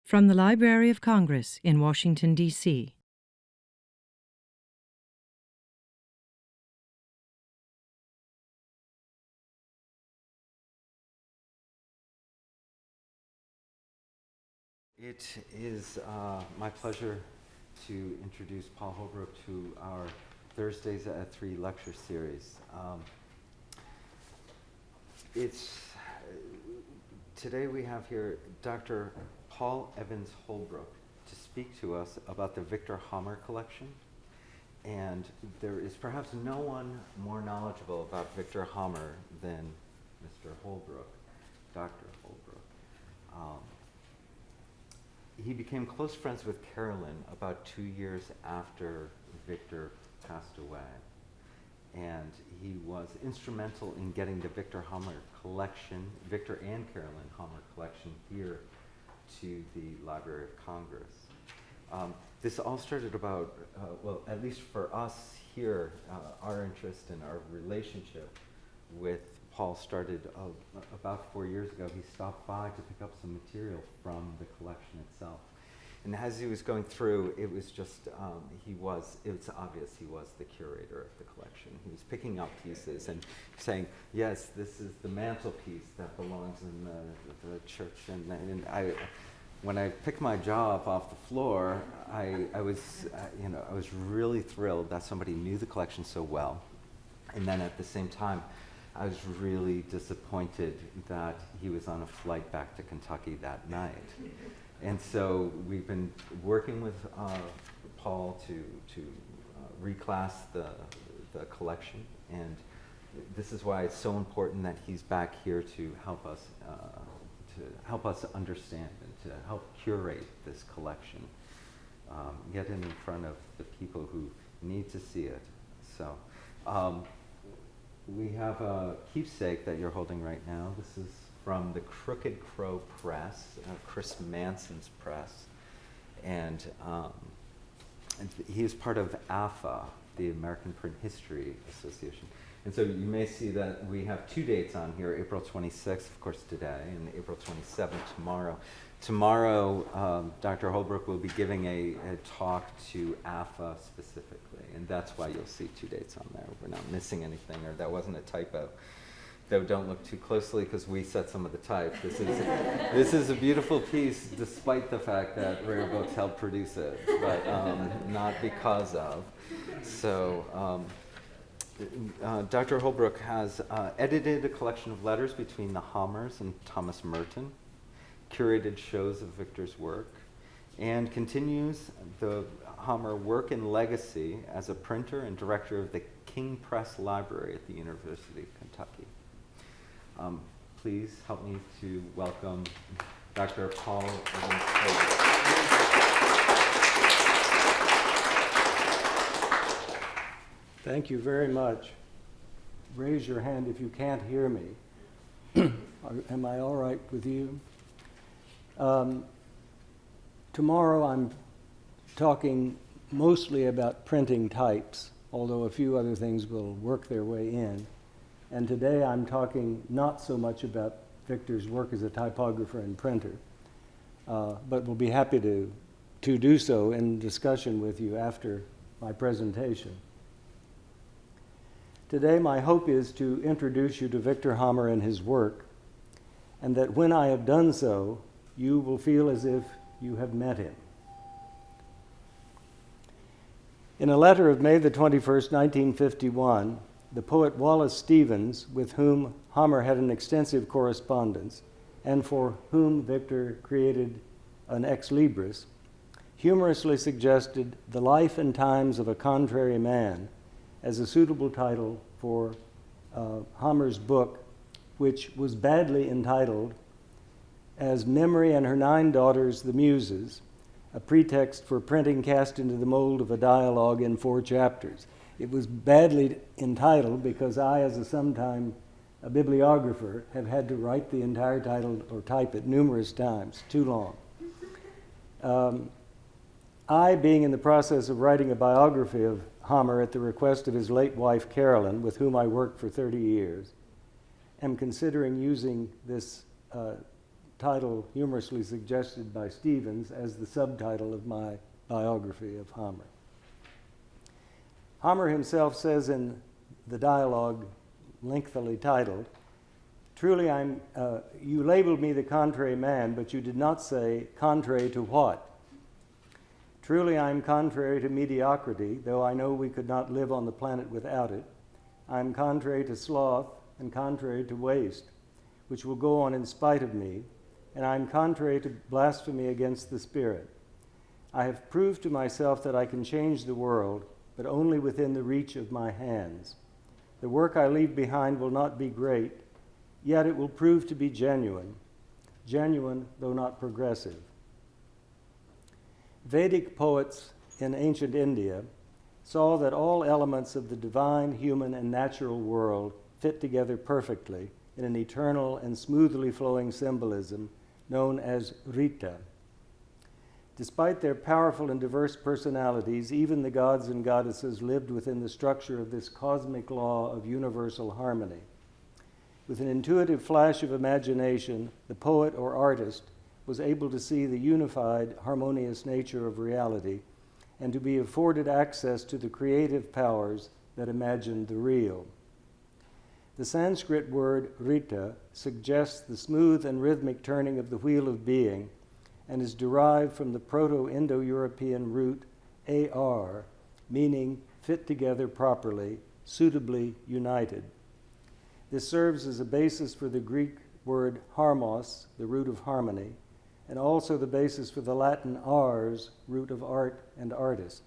From the Library of Congress in Washington, D.C. It is my pleasure to introduce Paul Holbrook to our Thursdays at 3 lecture series. Today we have here Dr. Paul Evans Holbrook to speak to us about the Victor Hammer collection. And there is perhaps no one more knowledgeable about Victor Hammer than Mr. Holbrook, Dr. Holbrook. He became close friends with Carolyn about 2 years after Victor passed away. And he was instrumental in getting the Victor Hammer collection, Victor and Carolyn Hammer collection, here to the Library of Congress. This all started about, well, at least for us here, our interest and our relationship with Paul started about 4 years ago. He stopped by to pick up some material from the collection itself. And as he was going through, it was just, it was obvious he was the curator of the collection. He was picking up pieces and saying, yes, this is the mantelpiece that belongs in the church. And when I picked my job off the floor, I was really thrilled that somebody knew the collection so well. And then at the same time, I was really disappointed that he was on a flight back to Kentucky that night. And so we've been working with Paul to reclass the collection, and this is why it's so important that he's back here to help us understand and to help curate this collection, get it in front of the people who need to see it. So. We have a keepsake that you're holding right now. This is from the Crooked Crow Press, Chris Manson's press. And he is part of AFA, the American Print History Association. And so you may see that we have 2 dates on here, April 26th, of course, today, and April 27th, tomorrow. Tomorrow, Dr. Holbrook will be giving a talk to AFA specifically, and that's why you'll see 2 dates on there. We're not missing anything, or that wasn't a typo. Though don't look too closely because we set some of the type. This is a beautiful piece, despite the fact that Rare Books helped produce it, but not because of. So Dr. Holbrook has edited a collection of letters between the Hammers and Thomas Merton, curated shows of Victor's work, and continues the Hammer work and legacy as a printer and director of the King Press Library at the University of Kentucky. Please help me to welcome Dr. Paul Evans Holbrook. Thank you very much. Raise your hand if you can't hear me. Am I all right with you? Tomorrow I'm talking mostly about printing types, although a few other things will work their way in. And today I'm talking not so much about Victor's work as a typographer and printer, but will be happy to do so in discussion with you after my presentation. Today my hope is to introduce you to Victor Hammer and his work, and that when I have done so, you will feel as if you have met him. In a letter of May the 21st, 1951, the poet Wallace Stevens, with whom Hammer had an extensive correspondence, and for whom Victor created an ex libris, humorously suggested The Life and Times of a Contrary Man as a suitable title for Hammer's book, which was badly entitled as Memory and Her 9 Daughters, the Muses, a pretext for printing cast into the mold of a dialogue in 4 chapters. It was badly entitled because I, as a sometime bibliographer, have had to write the entire title or type it numerous times, too long. I, being in the process of writing a biography of Hammer at the request of his late wife Carolyn, with whom I worked for 30 years, am considering using this title humorously suggested by Stevens as the subtitle of my biography of Hammer. Hammer himself says in the dialogue lengthily titled, "Truly you labeled me the contrary man, but you did not say contrary to what? Truly I am contrary to mediocrity, though I know we could not live on the planet without it. I am contrary to sloth and contrary to waste, which will go on in spite of me, and I am contrary to blasphemy against the Spirit. I have proved to myself that I can change the world, but only within the reach of my hands. The work I leave behind will not be great, yet it will prove to be genuine though not progressive." Vedic poets in ancient India saw that all elements of the divine, human, and natural world fit together perfectly in an eternal and smoothly flowing symbolism known as Rita. Despite their powerful and diverse personalities, even the gods and goddesses lived within the structure of this cosmic law of universal harmony. With an intuitive flash of imagination, the poet or artist was able to see the unified, harmonious nature of reality and to be afforded access to the creative powers that imagined the real. The Sanskrit word Rita suggests the smooth and rhythmic turning of the wheel of being and is derived from the Proto-Indo-European root ar, meaning fit together properly, suitably united. This serves as a basis for the Greek word harmos, the root of harmony, and also the basis for the Latin ars, root of art and artist.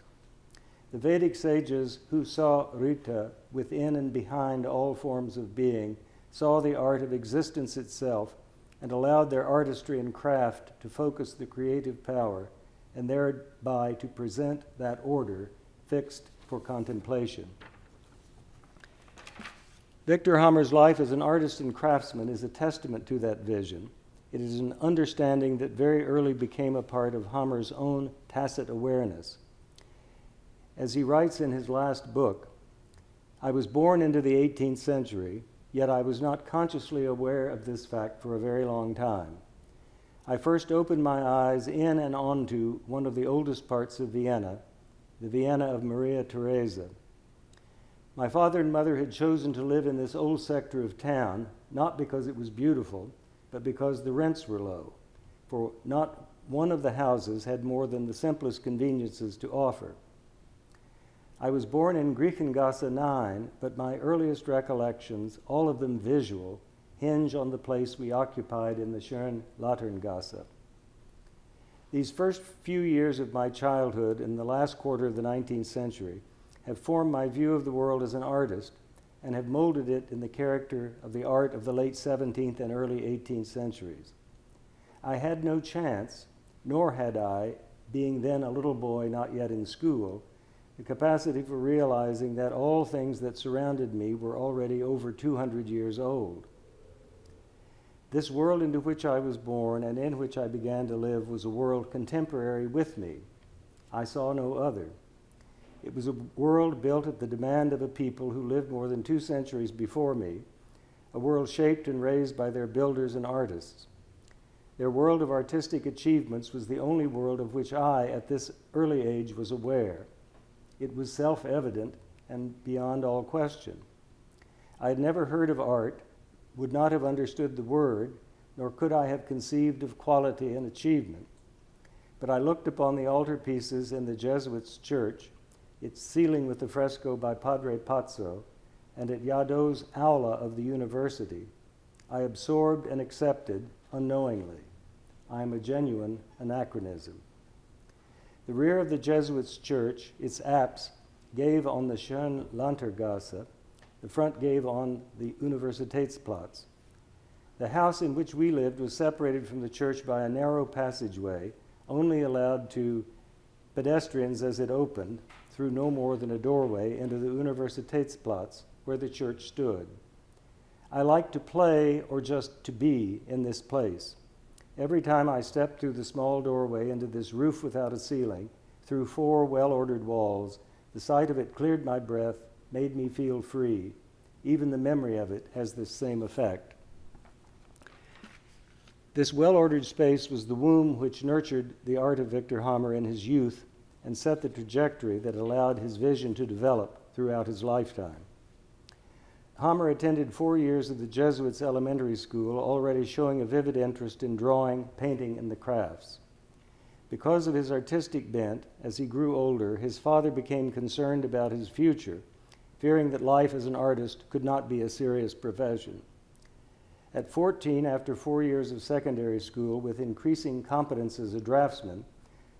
The Vedic sages who saw Rita within and behind all forms of being saw the art of existence itself and allowed their artistry and craft to focus the creative power and thereby to present that order fixed for contemplation. Victor Hammer's life as an artist and craftsman is a testament to that vision. It is an understanding that very early became a part of Hammer's own tacit awareness. As he writes in his last book, "I was born into the 18th century, yet I was not consciously aware of this fact for a very long time. I first opened my eyes in and onto one of the oldest parts of Vienna, the Vienna of Maria Theresa. My father and mother had chosen to live in this old sector of town, not because it was beautiful, but because the rents were low, for not one of the houses had more than the simplest conveniences to offer. I was born in Griechengasse 9, but my earliest recollections, all of them visual, hinge on the place we occupied in the Schönlatterngasse. These first few years of my childhood in the last quarter of the 19th century have formed my view of the world as an artist and have molded it in the character of the art of the late 17th and early 18th centuries. I had no chance, nor had I, being then a little boy not yet in school, the capacity for realizing that all things that surrounded me were already over 200 years old. This world into which I was born and in which I began to live was a world contemporary with me. I saw no other. It was a world built at the demand of a people who lived more than 2 centuries before me, a world shaped and raised by their builders and artists. Their world of artistic achievements was the only world of which I, at this early age, was aware. It was self-evident and beyond all question. I had never heard of art, would not have understood the word, nor could I have conceived of quality and achievement. But I looked upon the altarpieces in the Jesuits' church, its ceiling with the fresco by Padre Pazzo, and at Yadot's aula of the university. I absorbed and accepted unknowingly. I am a genuine anachronism. The rear of the Jesuits' church, its apse, gave on the Schönlatterngasse. The front gave on the Universitätsplatz. The house in which we lived was separated from the church by a narrow passageway, only allowed to pedestrians as it opened, through no more than a doorway, into the Universitätsplatz, where the church stood. I liked to play or just to be in this place. Every time I stepped through the small doorway into this roof without a ceiling, through 4 well-ordered walls, the sight of it cleared my breath, made me feel free. Even the memory of it has this same effect. This well-ordered space was the womb which nurtured the art of Victor Hammer in his youth and set the trajectory that allowed his vision to develop throughout his lifetime. Hammer attended 4 years of the Jesuits' elementary school, already showing a vivid interest in drawing, painting, and the crafts. Because of his artistic bent, as he grew older, his father became concerned about his future, fearing that life as an artist could not be a serious profession. At 14, after 4 years of secondary school, with increasing competence as a draftsman,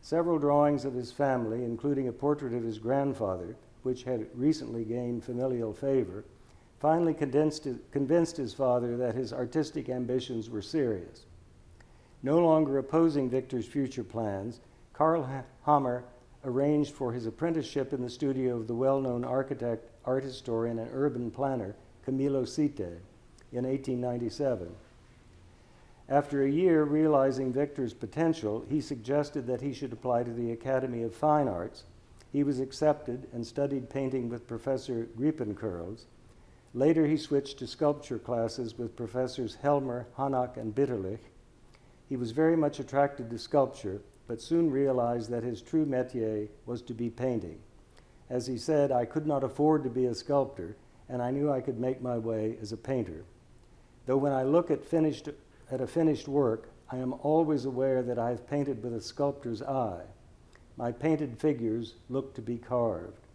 several drawings of his family, including a portrait of his grandfather, which had recently gained familial favor, finally convinced his father that his artistic ambitions were serious. No longer opposing Victor's future plans, Karl Hammer arranged for his apprenticeship in the studio of the well-known architect, art historian, and urban planner Camillo Sitte in 1897. After a year realizing Victor's potential, he suggested that he should apply to the Academy of Fine Arts. He was accepted and studied painting with Professor Griepenkurls. Later, he switched to sculpture classes with Professors Helmer, Harrach, and Bitterlich. He was very much attracted to sculpture, but soon realized that his true métier was to be painting. As he said, "I could not afford to be a sculptor, and I knew I could make my way as a painter. Though when I look at a finished work, I am always aware that I have painted with a sculptor's eye. My painted figures look to be carved."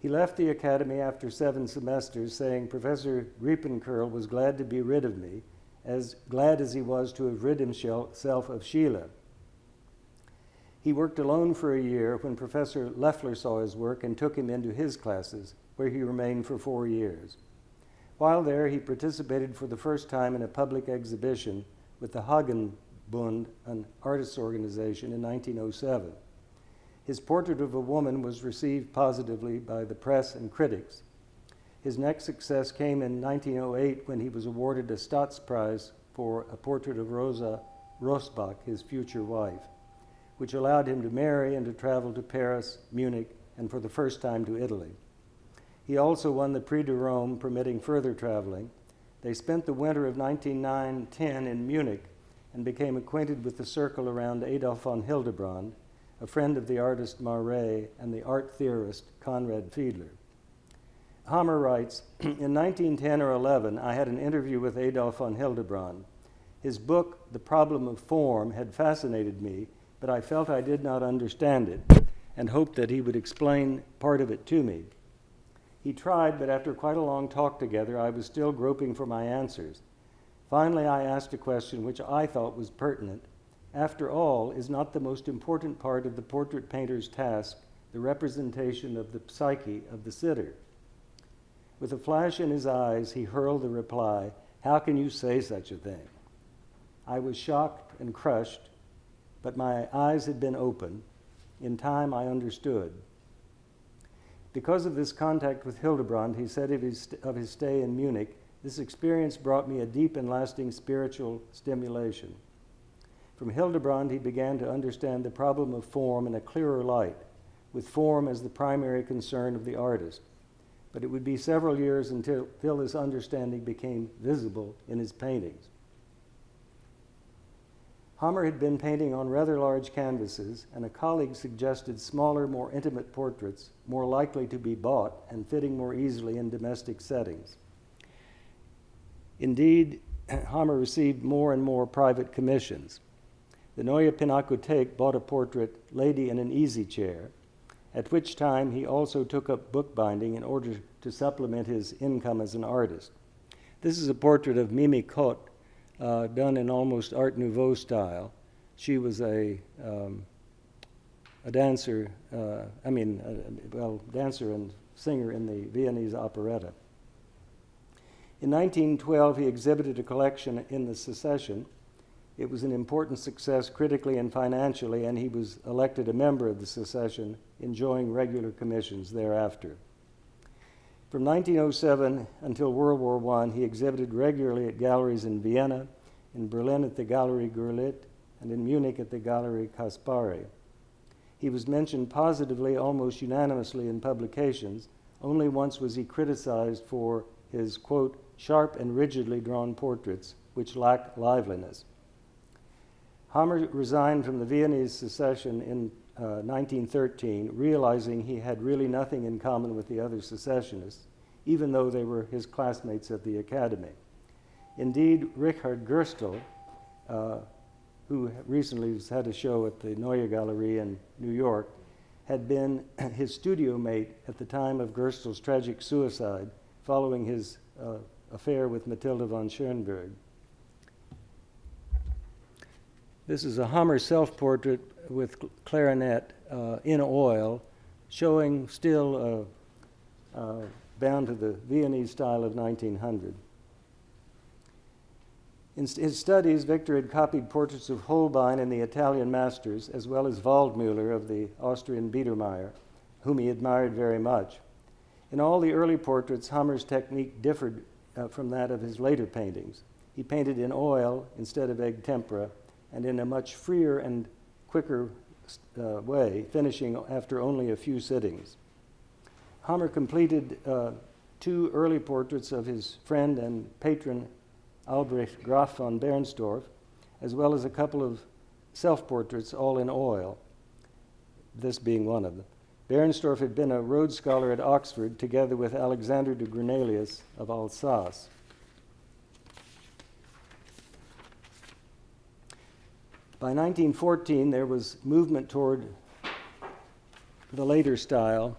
He left the academy after 7 semesters, saying Professor Griepenkurl was glad to be rid of me, as glad as he was to have rid himself of Sheila. He worked alone for a year when Professor Loeffler saw his work and took him into his classes, where he remained for 4 years. While there, he participated for the first time in a public exhibition with the Hagenbund, an artists' organization, in 1907. His portrait of a woman was received positively by the press and critics. His next success came in 1908 when he was awarded a Staatspreis for a portrait of Rosa Rosbach, his future wife, which allowed him to marry and to travel to Paris, Munich, and for the first time to Italy. He also won the Prix de Rome, permitting further traveling. They spent the winter of 1909-10 in Munich and became acquainted with the circle around Adolf von Hildebrand, a friend of the artist Marais and the art theorist Conrad Fiedler. Hammer writes, "In 1910 or 11, I had an interview with Adolf von Hildebrand. His book, The Problem of Form, had fascinated me, but I felt I did not understand it and hoped that he would explain part of it to me. He tried, but after quite a long talk together, I was still groping for my answers. Finally, I asked a question which I thought was pertinent. After all, is not the most important part of the portrait painter's task the representation of the psyche of the sitter? With a flash in his eyes, he hurled the reply, 'How can you say such a thing?' I was shocked and crushed, but my eyes had been opened. In time, I understood." Because of this contact with Hildebrand, he said of his stay in Munich, "This experience brought me a deep and lasting spiritual stimulation." From Hildebrand, he began to understand the problem of form in a clearer light, with form as the primary concern of the artist. But it would be several years until this understanding became visible in his paintings. Hammer had been painting on rather large canvases, and a colleague suggested smaller, more intimate portraits, more likely to be bought and fitting more easily in domestic settings. Indeed, Hammer received more and more private commissions. The Neue Pinakothek bought a portrait, Lady in an Easy Chair, at which time he also took up bookbinding in order to supplement his income as an artist. This is a portrait of Mimi Cotte, done in almost Art Nouveau style. She was a dancer, dancer and singer in the Viennese operetta. In 1912, he exhibited a collection in the Secession. It was an important success critically and financially, and he was elected a member of the Secession, enjoying regular commissions thereafter. From 1907 until World War I, he exhibited regularly at galleries in Vienna, in Berlin at the Galerie Gurlitt, and in Munich at the Galerie Kaspari. He was mentioned positively almost unanimously in publications. Only once was he criticized for his, quote, "sharp and rigidly drawn portraits," which lack liveliness. Hammer resigned from the Viennese secession in 1913, realizing he had really nothing in common with the other secessionists, even though they were his classmates at the academy. Indeed, Richard Gerstel, who recently has had a show at the Neue Galerie in New York, had been his studio mate at the time of Gerstel's tragic suicide following his affair with Matilda von Schoenberg. This is a Hammer self-portrait with clarinet in oil, showing still bound to the Viennese style of 1900. In his studies, Victor had copied portraits of Holbein and the Italian masters, as well as Waldmüller of the Austrian Biedermeier, whom he admired very much. In all the early portraits, Hammer's technique differed from that of his later paintings. He painted in oil instead of egg tempera, and in a much freer and quicker way, finishing after only a few sittings. Hammer completed 2 early portraits of his friend and patron Albrecht Graf von Bernstorff, as well as a couple of self-portraits, all in oil, this being one of them. Bernstorff had been a Rhodes Scholar at Oxford, together with Alexander de Grenelius of Alsace. By 1914, there was movement toward the later style,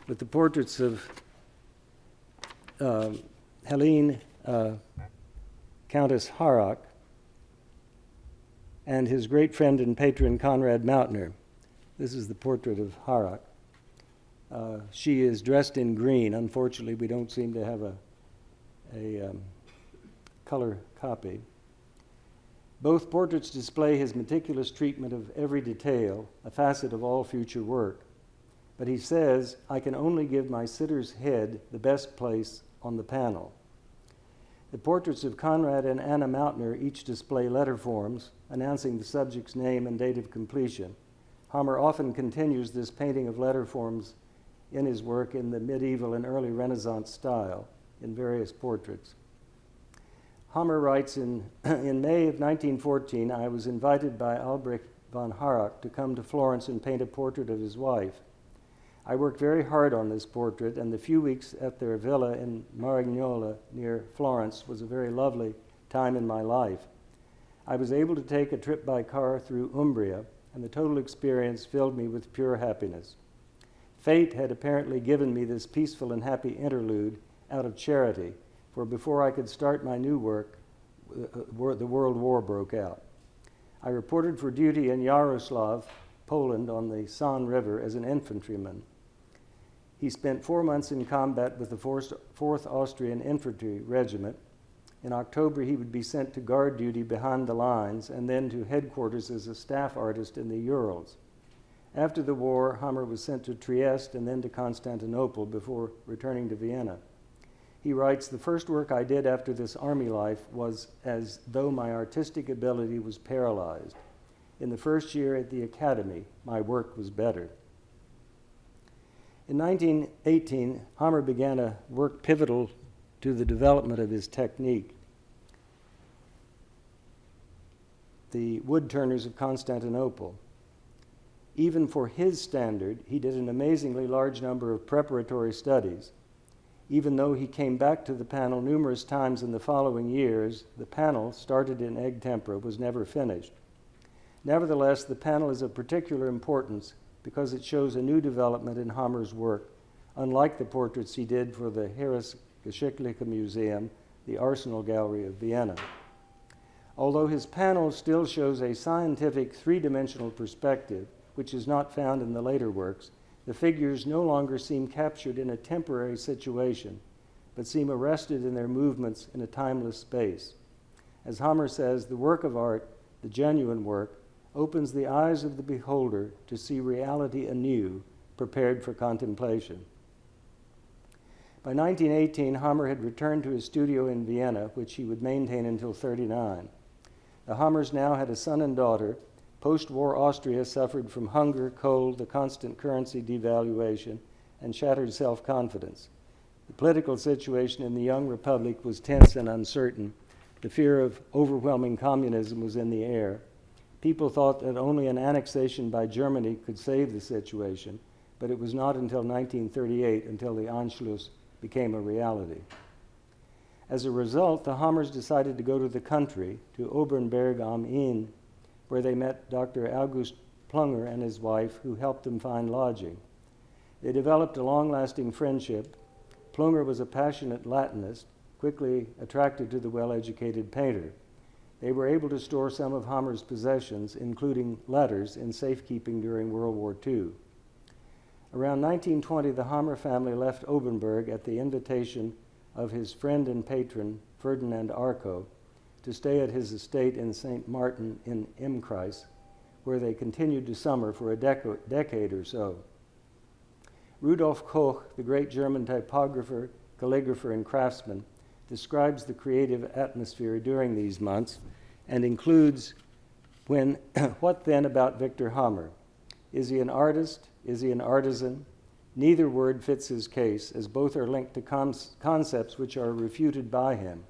with the portraits of Helene, Countess Harrach, and his great friend and patron Conrad Mautner. This is the portrait of Harrach. She is dressed in green. Unfortunately, we don't seem to have a color copy. Both portraits display his meticulous treatment of every detail, a facet of all future work. But he says, "I can only give my sitter's head the best place on the panel." The portraits of Conrad and Anna Mautner each display letter forms announcing the subject's name and date of completion. Hammer often continues this painting of letter forms in his work in the medieval and early Renaissance style in various portraits. Hammer writes, in May of 1914, I was invited by Albrecht von Harrach to come to Florence and paint a portrait of his wife. I worked very hard on this portrait, and the few weeks at their villa in Marignola near Florence was a very lovely time in my life. I was able to take a trip by car through Umbria, and the total experience filled me with pure happiness. Fate had apparently given me this peaceful and happy interlude out of charity, for before I could start my new work, the World War broke out. I reported for duty in Yaroslav, Poland, on the San River as an infantryman. He spent 4 months in combat with the 4th Austrian Infantry Regiment. In October, he would be sent to guard duty behind the lines and then to headquarters as a staff artist in the Urals. After the war, Hammer was sent to Trieste and then to Constantinople before returning to Vienna. He writes, "The first work I did after this army life was as though my artistic ability was paralyzed. In the first year at the academy, my work was better." In 1918, Hammer began a work pivotal to the development of his technique. The Wood Turners of Constantinople. Even for his standard, he did an amazingly large number of preparatory studies. Even though he came back to the panel numerous times in the following years, the panel, started in egg tempera, was never finished. Nevertheless, the panel is of particular importance because it shows a new development in Hammer's work, unlike the portraits he did for the Heeresgeschichtliche Museum, the Arsenal Gallery of Vienna. Although his panel still shows a scientific three-dimensional perspective, which is not found in the later works, the figures no longer seem captured in a temporary situation, but seem arrested in their movements in a timeless space. As Hammer says, the work of art, the genuine work, opens the eyes of the beholder to see reality anew, prepared for contemplation. By 1918, Hammer had returned to his studio in Vienna, which he would maintain until 1939. The Hammers now had a son and daughter. Post-war Austria suffered from hunger, cold, the constant currency devaluation, and shattered self-confidence. The political situation in the young republic was tense and uncertain, the fear of overwhelming communism was in the air. People thought that only an annexation by Germany could save the situation, but it was not until 1938 until the Anschluss became a reality. As a result, the Hammers decided to go to the country, to Obernberg am Inn, where they met Dr. August Plunger and his wife, who helped them find lodging. They developed a long-lasting friendship. Plunger was a passionate Latinist, quickly attracted to the well-educated painter. They were able to store some of Hammer's possessions, including letters, in safekeeping during World War II. Around 1920, the Hammer family left Obenberg at the invitation of his friend and patron, Ferdinand Arco, to stay at his estate in St. Martin in Imkreis, where they continued to summer for a decade or so. Rudolf Koch, the great German typographer, calligrapher, and craftsman, describes the creative atmosphere during these months and includes what then about Victor Hammer? Is he an artist? Is he an artisan? Neither word fits his case, as both are linked to concepts which are refuted by him.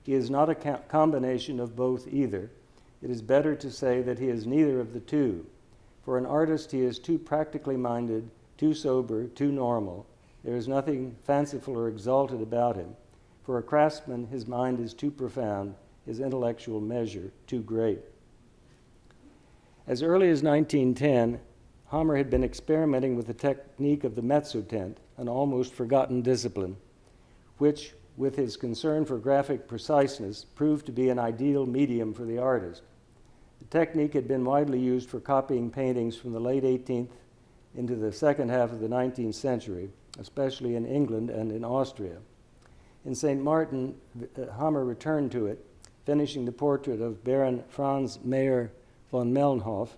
He is not a combination of both either. It is better to say that he is neither of the two. For an artist, he is too practically minded, too sober, too normal. There is nothing fanciful or exalted about him. For a craftsman, his mind is too profound, his intellectual measure too great. As early as 1910, Hammer had been experimenting with the technique of the mezzotent, an almost forgotten discipline, which, with his concern for graphic preciseness, proved to be an ideal medium for the artist. The technique had been widely used for copying paintings from the late 18th into the second half of the 19th century, especially in England and in Austria. In St. Martin, Hammer returned to it, finishing the portrait of Baron Franz Mayer von Melnhof,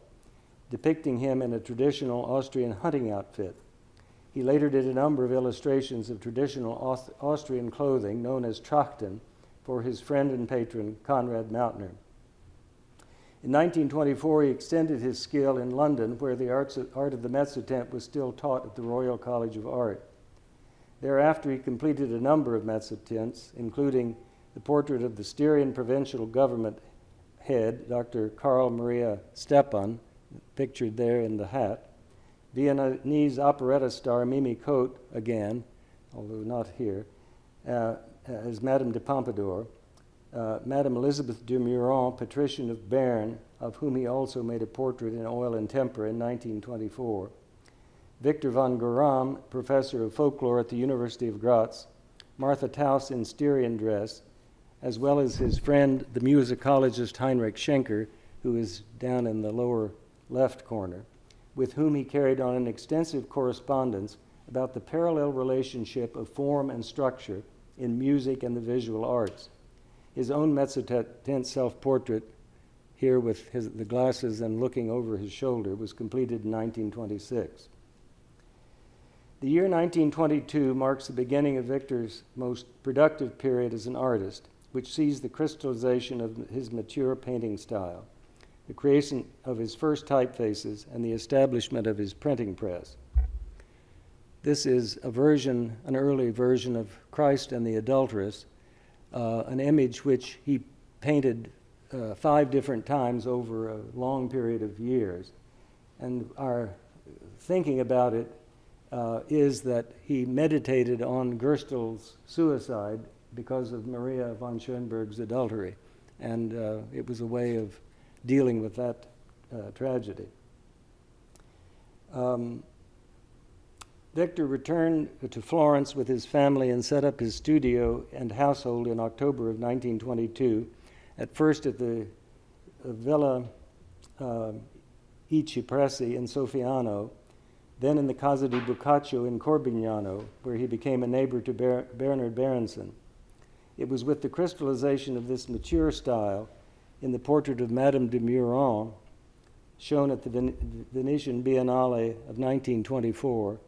depicting him in a traditional Austrian hunting outfit. He later did a number of illustrations of traditional Austrian clothing known as Trachten for his friend and patron Conrad Mautner. In 1924, he extended his skill in London, where the art of the mezzotent was still taught at the Royal College of Art. Thereafter, he completed a number of mezzotents, including the portrait of the Styrian provincial government head, Dr. Karl Maria Stepan, pictured there in the hat, Viennese operetta star Mimi Cote again, although not here, as Madame de Pompadour, Madame Elizabeth de Meuron, patrician of Bern, of whom he also made a portrait in oil and tempera in 1924, Victor von Goram, professor of folklore at the University of Graz, Martha Taus in Styrian dress, as well as his friend, the musicologist Heinrich Schenker, who is down in the lower left corner, with whom he carried on an extensive correspondence about the parallel relationship of form and structure in music and the visual arts. His own mezzotent self-portrait, here with the glasses and looking over his shoulder, was completed in 1926. The year 1922 marks the beginning of Victor's most productive period as an artist, which sees the crystallization of his mature painting style, the creation of his first typefaces, and the establishment of his printing press. This is an early version of Christ and the Adulteress, an image which he painted 5 different times over a long period of years. And our thinking about it is that he meditated on Gerstel's suicide because of Maria von Schoenberg's adultery. And it was a way of dealing with that tragedy. Victor returned to Florence with his family and set up his studio and household in October of 1922, at first at the Villa I Cipressi in Sofiano, then in the Casa di Boccaccio in Corbignano, where he became a neighbor to Bernard Berenson. It was with the crystallization of this mature style in the portrait of Madame de Meuron, shown at the Venetian Biennale of 1924,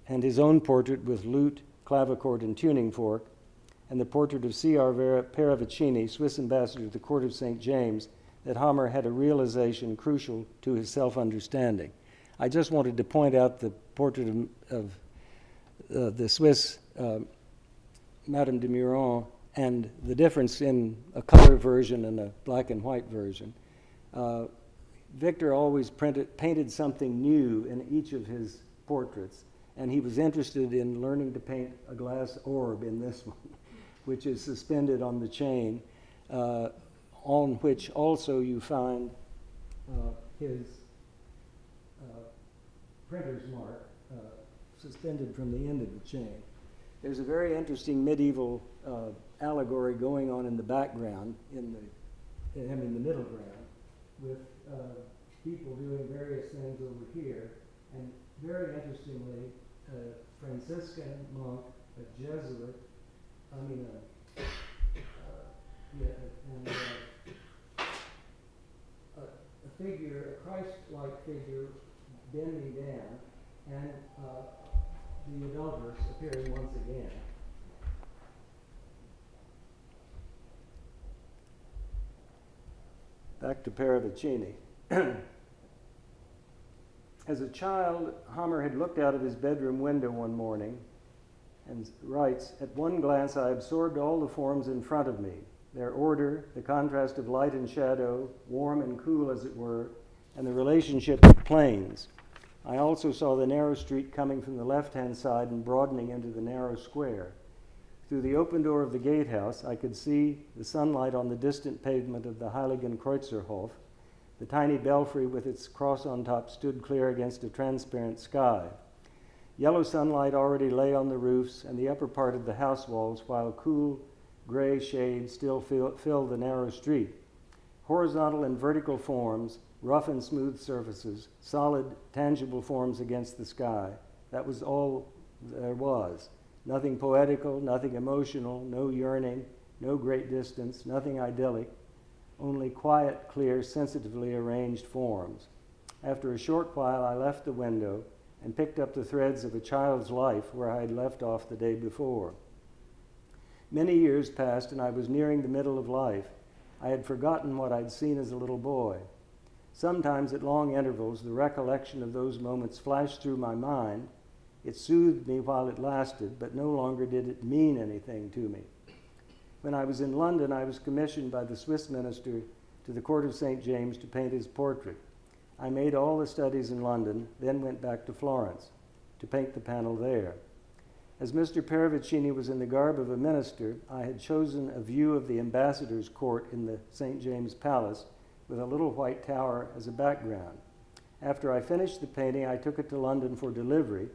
and his own portrait with lute, clavichord, and tuning fork, and the portrait of C.R. Paravicini, Swiss ambassador to the court of St. James, that Hammer had a realization crucial to his self-understanding. I just wanted to point out the portrait of the Swiss Madame de Meuron and the difference in a color version and a black and white version. Victor always painted something new in each of his portraits, and he was interested in learning to paint a glass orb in this one, which is suspended on the chain, on which also you find his printer's mark suspended from the end of the chain. There's a very interesting medieval allegory going on in the background, in the middle ground, with people doing various things over here. And very interestingly, a Franciscan monk, a Jesuit, and a figure, a Christ-like figure bending down, and the adulteress appearing once again. Back to Paravicini. As a child, Hammer had looked out of his bedroom window one morning and writes, "At one glance I absorbed all the forms in front of me, their order, the contrast of light and shadow, warm and cool as it were, and the relationship of planes. I also saw the narrow street coming from the left-hand side and broadening into the narrow square. Through the open door of the gatehouse, I could see the sunlight on the distant pavement of the Heiligenkreuzerhof. The tiny belfry with its cross on top stood clear against a transparent sky. Yellow sunlight already lay on the roofs and the upper part of the house walls, while cool gray shade still filled the narrow street. Horizontal and vertical forms, rough and smooth surfaces, solid, tangible forms against the sky. That was all there was. Nothing poetical, nothing emotional, no yearning, no great distance, nothing idyllic, only quiet, clear, sensitively arranged forms. After a short while, I left the window and picked up the threads of a child's life where I had left off the day before. Many years passed, and I was nearing the middle of life. I had forgotten what I'd seen as a little boy. Sometimes at long intervals, the recollection of those moments flashed through my mind. It soothed me while it lasted, but no longer did it mean anything to me. When I was in London, I was commissioned by the Swiss minister to the court of St. James to paint his portrait. I made all the studies in London, then went back to Florence to paint the panel there. As Mr. Paravicini was in the garb of a minister, I had chosen a view of the ambassador's court in the St. James Palace with a little white tower as a background. After I finished the painting, I took it to London for delivery,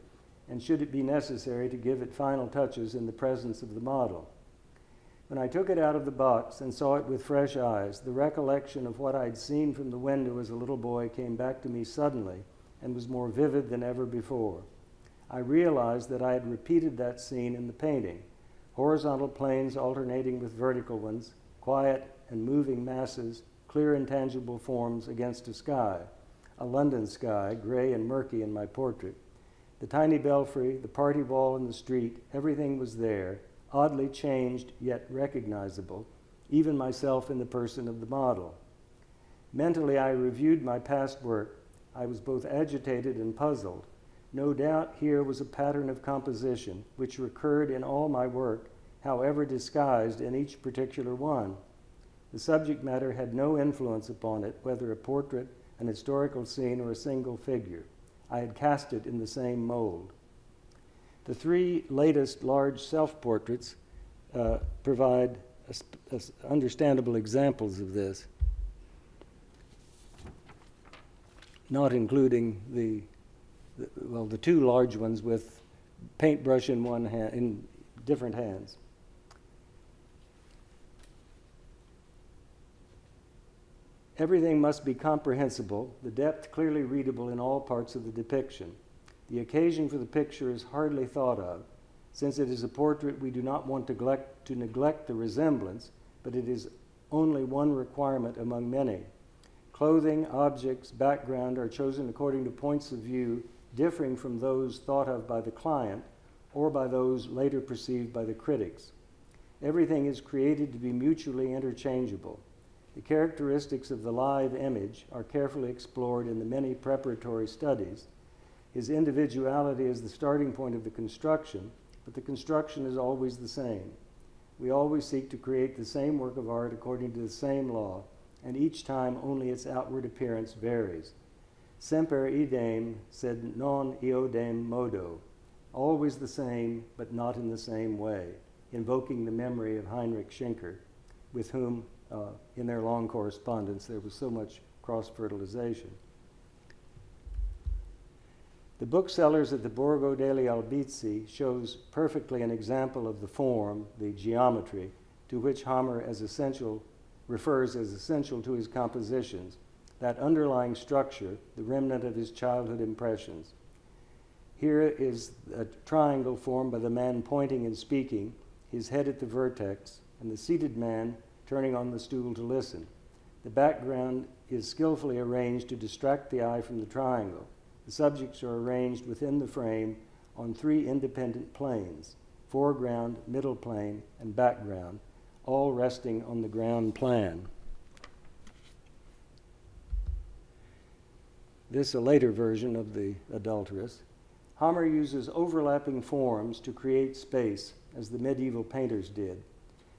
and should it be necessary, to give it final touches in the presence of the model. When I took it out of the box and saw it with fresh eyes, the recollection of what I'd seen from the window as a little boy came back to me suddenly and was more vivid than ever before. I realized that I had repeated that scene in the painting, horizontal planes alternating with vertical ones, quiet and moving masses, clear and tangible forms against a sky, a London sky, gray and murky in my portrait. The tiny belfry, the party wall in the street, everything was there, oddly changed yet recognizable, even myself in the person of the model. Mentally, I reviewed my past work. I was both agitated and puzzled. No doubt here was a pattern of composition which recurred in all my work, however disguised in each particular one. The subject matter had no influence upon it, whether a portrait, an historical scene, or a single figure. I had cast it in the same mold. The three latest large self-portraits provide understandable examples of this, not including the two large ones with paintbrush in one hand, in different hands. Everything must be comprehensible, the depth clearly readable in all parts of the depiction. The occasion for the picture is hardly thought of. Since it is a portrait, we do not want to neglect the resemblance, but it is only one requirement among many. Clothing, objects, background are chosen according to points of view differing from those thought of by the client or by those later perceived by the critics. Everything is created to be mutually interchangeable. The characteristics of the live image are carefully explored in the many preparatory studies. His individuality is the starting point of the construction, but the construction is always the same. We always seek to create the same work of art according to the same law, and each time only its outward appearance varies. Semper idem, sed non iodem modo. Always the same, but not in the same way, invoking the memory of Heinrich Schenker, with whom, in their long correspondence, there was so much cross-fertilization. The booksellers at the Borgo degli Albizzi shows perfectly an example of the form, the geometry, to which Hammer refers as essential to his compositions, that underlying structure, the remnant of his childhood impressions. Here is a triangle formed by the man pointing and speaking, his head at the vertex, and the seated man turning on the stool to listen. The background is skillfully arranged to distract the eye from the triangle. The subjects are arranged within the frame on three independent planes, foreground, middle plane, and background, all resting on the ground plan. This is a later version of the Adulteress. Hammer uses overlapping forms to create space, as the medieval painters did.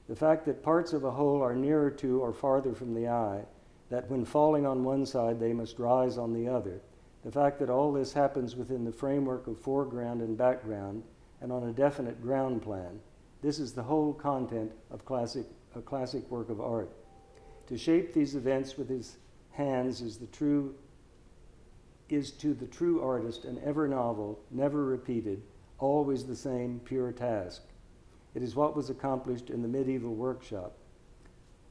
The fact that parts of a whole are nearer to or farther from the eye, that when falling on one side they must rise on the other, the fact that all this happens within the framework of foreground and background and on a definite ground plan, this is the whole content of a classic work of art. To shape these events with his hands is to the true artist an ever novel, never repeated, always the same pure task. It is what was accomplished in the medieval workshop.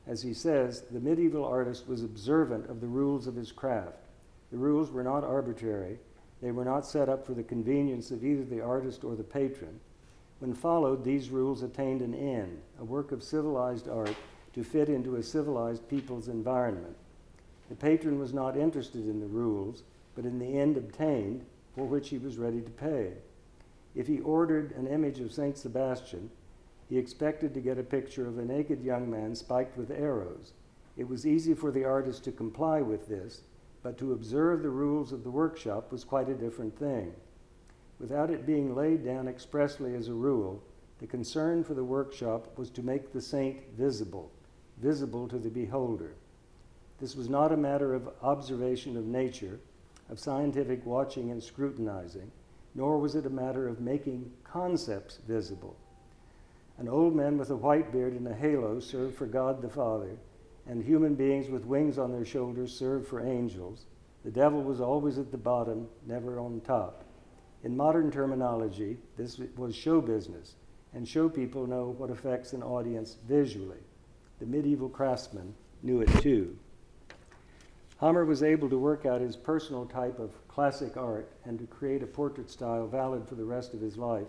As he says, the medieval artist was observant of the rules of his craft. The rules were not arbitrary. They were not set up for the convenience of either the artist or the patron. When followed, these rules attained an end, a work of civilized art to fit into a civilized people's environment. The patron was not interested in the rules, but in the end obtained, for which he was ready to pay. If he ordered an image of Saint Sebastian, he expected to get a picture of a naked young man spiked with arrows. It was easy for the artist to comply with this, but to observe the rules of the workshop was quite a different thing. Without it being laid down expressly as a rule, the concern for the workshop was to make the saint visible, visible to the beholder. This was not a matter of observation of nature, of scientific watching and scrutinizing, nor was it a matter of making concepts visible. An old man with a white beard and a halo served for God the Father, and human beings with wings on their shoulders served for angels. The devil was always at the bottom, never on top. In modern terminology, this was show business, and show people know what affects an audience visually. The medieval craftsman knew it too. Hammer was able to work out his personal type of classic art and to create a portrait style valid for the rest of his life,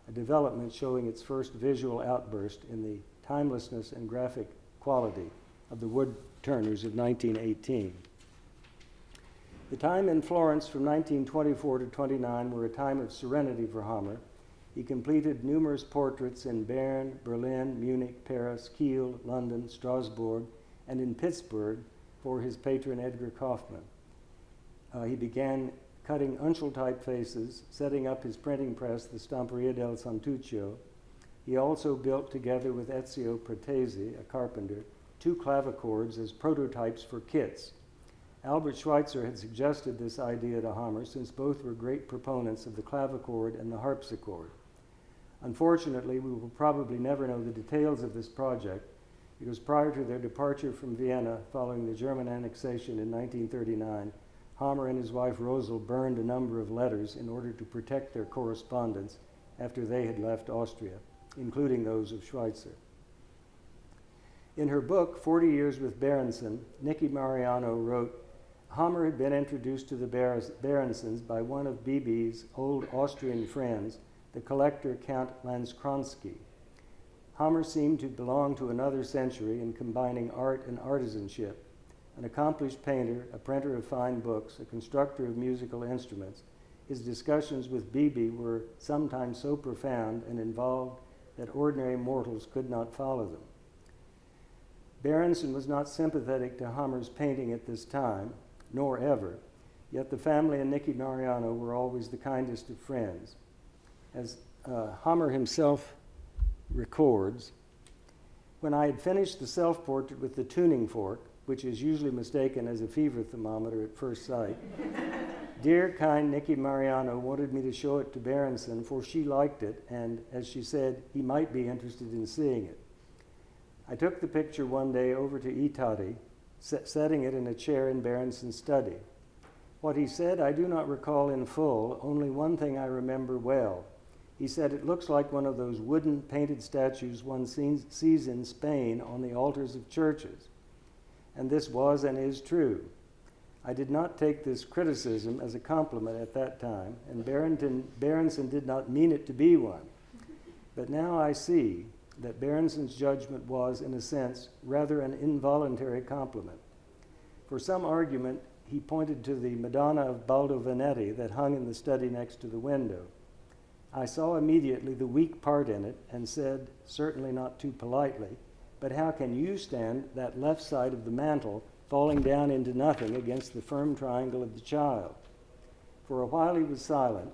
a development showing its first visual outburst in the timelessness and graphic quality of the wood turners of 1918. The time in Florence from 1924 to 29 were a time of serenity for Hammer. He completed numerous portraits in Bern, Berlin, Munich, Paris, Kiel, London, Strasbourg, and in Pittsburgh for his patron Edgar Kaufman. He began cutting uncial typefaces, setting up his printing press, the Stamperia del Santuccio. He also built, together with Ezio Pratesi, a carpenter, 2 clavichords as prototypes for kits. Albert Schweitzer had suggested this idea to Hammer since both were great proponents of the clavichord and the harpsichord. Unfortunately, we will probably never know the details of this project because prior to their departure from Vienna following the German annexation in 1939, Hammer and his wife Rosal burned a number of letters in order to protect their correspondence after they had left Austria, including those of Schweitzer. In her book, 40 Years with Berenson, Nicky Mariano wrote, Hammer had been introduced to the Berensons by one of Bibi's old Austrian friends, the collector Count Lanskronsky. Hammer seemed to belong to another century in combining art and artisanship. An accomplished painter, a printer of fine books, a constructor of musical instruments, his discussions with Bibi were sometimes so profound and involved that ordinary mortals could not follow them. Berenson was not sympathetic to Hammer's painting at this time, nor ever, yet the family and Nicky Mariano were always the kindest of friends. As Hammer himself records, When I had finished the self-portrait with the tuning fork, which is usually mistaken as a fever thermometer at first sight, dear, kind Nicky Mariano wanted me to show it to Berenson, for she liked it, and, as she said, he might be interested in seeing it. I took the picture one day over to Itati, setting it in a chair in Berenson's study. What he said I do not recall in full, only one thing I remember well. He said it looks like one of those wooden painted statues one sees in Spain on the altars of churches. And this was and is true. I did not take this criticism as a compliment at that time, and Berenson did not mean it to be one. But now I see that Berenson's judgment was, in a sense, rather an involuntary compliment. For some argument, he pointed to the Madonna of Baldo Vanetti that hung in the study next to the window. I saw immediately the weak part in it and said, certainly not too politely, but how can you stand that left side of the mantle falling down into nothing against the firm triangle of the child? For a while he was silent,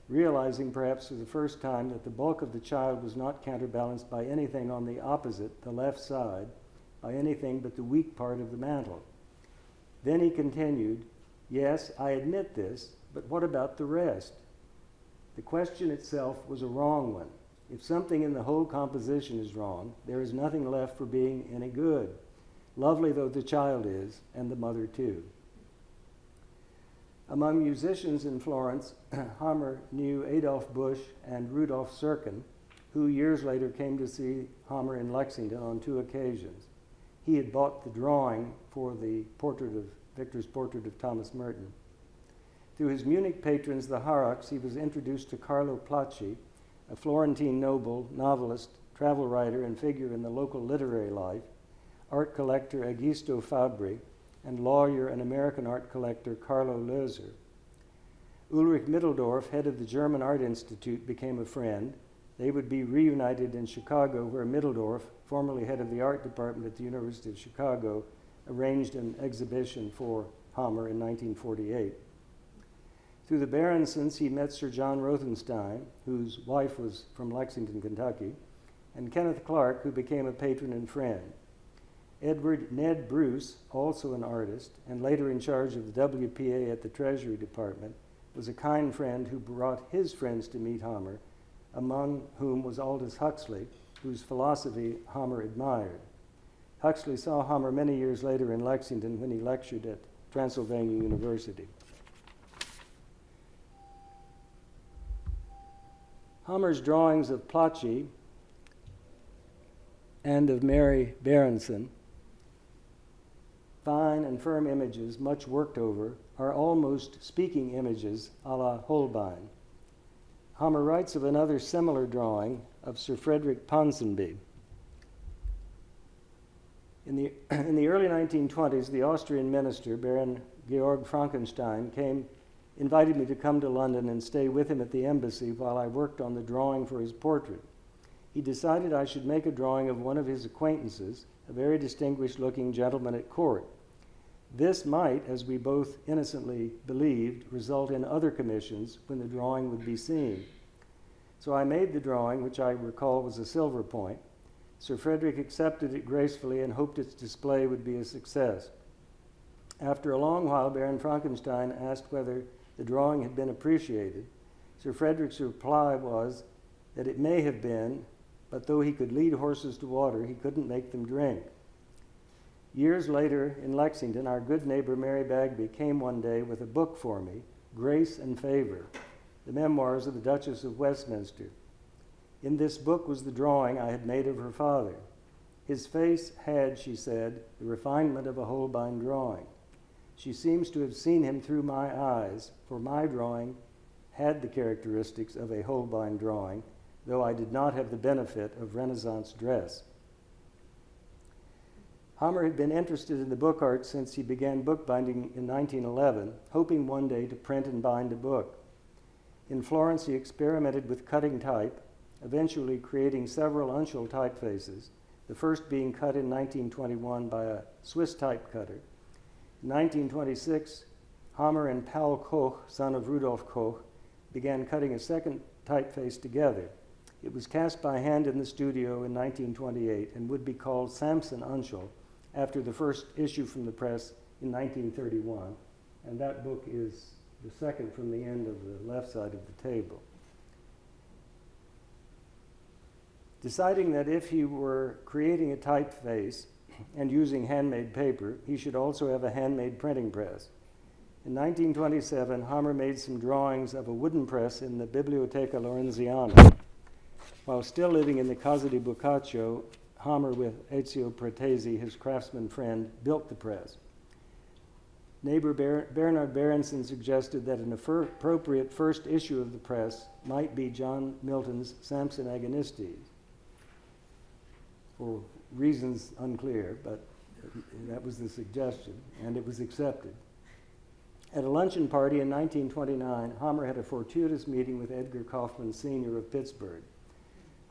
realizing perhaps for the first time that the bulk of the child was not counterbalanced by anything on the opposite, the left side, by anything but the weak part of the mantle. Then he continued, yes, I admit this, but what about the rest? The question itself was a wrong one. If something in the whole composition is wrong, there is nothing left for being any good, lovely though the child is, and the mother too. Among musicians in Florence, Hammer knew Adolf Busch and Rudolf Serkin, who years later came to see Hammer in Lexington on 2 occasions. He had bought the drawing for the Victor's portrait of Thomas Merton. Through his Munich patrons, the Harrachs, he was introduced to Carlo Placci, a Florentine noble, novelist, travel writer, and figure in the local literary life, art collector Augusto Fabri, and lawyer and American art collector Carlo Loeser. Ulrich Mitteldorf, head of the German Art Institute, became a friend. They would be reunited in Chicago, where Mitteldorf, formerly head of the art department at the University of Chicago, arranged an exhibition for Hammer in 1948. Through the Berensons, he met Sir John Rothenstein, whose wife was from Lexington, Kentucky, and Kenneth Clark, who became a patron and friend. Edward Ned Bruce, also an artist, and later in charge of the WPA at the Treasury Department, was a kind friend who brought his friends to meet Hammer, among whom was Aldous Huxley, whose philosophy Hammer admired. Huxley saw Hammer many years later in Lexington when he lectured at Transylvania University. Hammer's drawings of Placci and of Mary Berenson, fine and firm images, much worked over, are almost speaking images a la Holbein. Hammer writes of another similar drawing of Sir Frederick Ponsonby. In the early 1920s, the Austrian minister, Baron Georg Frankenstein, invited me to come to London and stay with him at the embassy while I worked on the drawing for his portrait. He decided I should make a drawing of one of his acquaintances, a very distinguished-looking gentleman at court. This might, as we both innocently believed, result in other commissions when the drawing would be seen. So I made the drawing, which I recall was a silver point. Sir Frederick accepted it gracefully and hoped its display would be a success. After a long while, Baron Frankenstein asked whether the drawing had been appreciated. Sir Frederick's reply was that it may have been, but though he could lead horses to water, he couldn't make them drink. Years later, in Lexington, our good neighbor Mary Bagby came one day with a book for me, Grace and Favor, the memoirs of the Duchess of Westminster. In this book was the drawing I had made of her father. His face had, she said, the refinement of a Holbein drawing. She seems to have seen him through my eyes, for my drawing had the characteristics of a Holbein drawing, though I did not have the benefit of Renaissance dress. Hammer had been interested in the book art since he began bookbinding in 1911, hoping one day to print and bind a book. In Florence, he experimented with cutting type, eventually creating several Uncial typefaces, the first being cut in 1921 by a Swiss type cutter. In 1926, Hammer and Paul Koch, son of Rudolf Koch, began cutting a second typeface together. It was cast by hand in the studio in 1928 and would be called American Uncial after the first issue from the press in 1931. And that book is the second from the end of the left side of the table. Deciding that if he were creating a typeface and using handmade paper, he should also have a handmade printing press. In 1927, Hammer made some drawings of a wooden press in the Biblioteca Lorenziana. While still living in the Casa di Boccaccio, Hammer, with Ezio Pratesi, his craftsman friend, built the press. Neighbor Bernard Berenson suggested that an appropriate first issue of the press might be John Milton's Samson Agonistes, for reasons unclear, but that was the suggestion, and it was accepted. At a luncheon party in 1929, Hammer had a fortuitous meeting with Edgar Kaufman Sr. of Pittsburgh.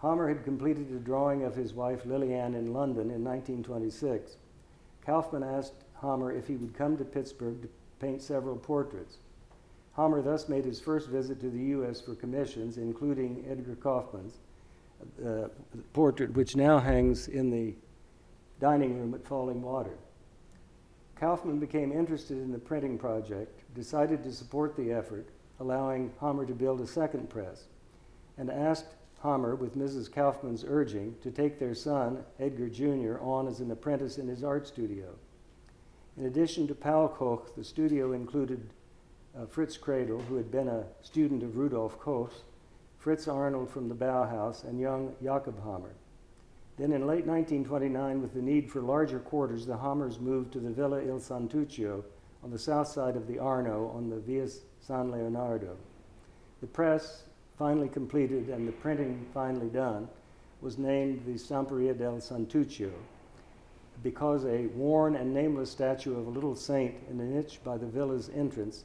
Hammer had completed a drawing of his wife Liliane in London in 1926. Kaufman asked Hammer if he would come to Pittsburgh to paint several portraits. Hammer thus made his first visit to the U.S. for commissions, including Edgar Kaufman's portrait, which now hangs in the dining room at Falling Water. Kaufman became interested in the printing project, decided to support the effort, allowing Hammer to build a second press, and asked Hammer, with Mrs. Kaufman's urging, to take their son, Edgar Jr., on as an apprentice in his art studio. In addition to Paul Koch, the studio included Fritz Cradle, who had been a student of Rudolf Koch, Fritz Arnold from the Bauhaus, and young Jakob Hammer. Then in late 1929, with the need for larger quarters, the Hammers moved to the Villa Il Santuccio on the south side of the Arno on the Via San Leonardo. The press, finally completed and the printing finally done, was named the Stamperia del Santuccio because a worn and nameless statue of a little saint in a niche by the villa's entrance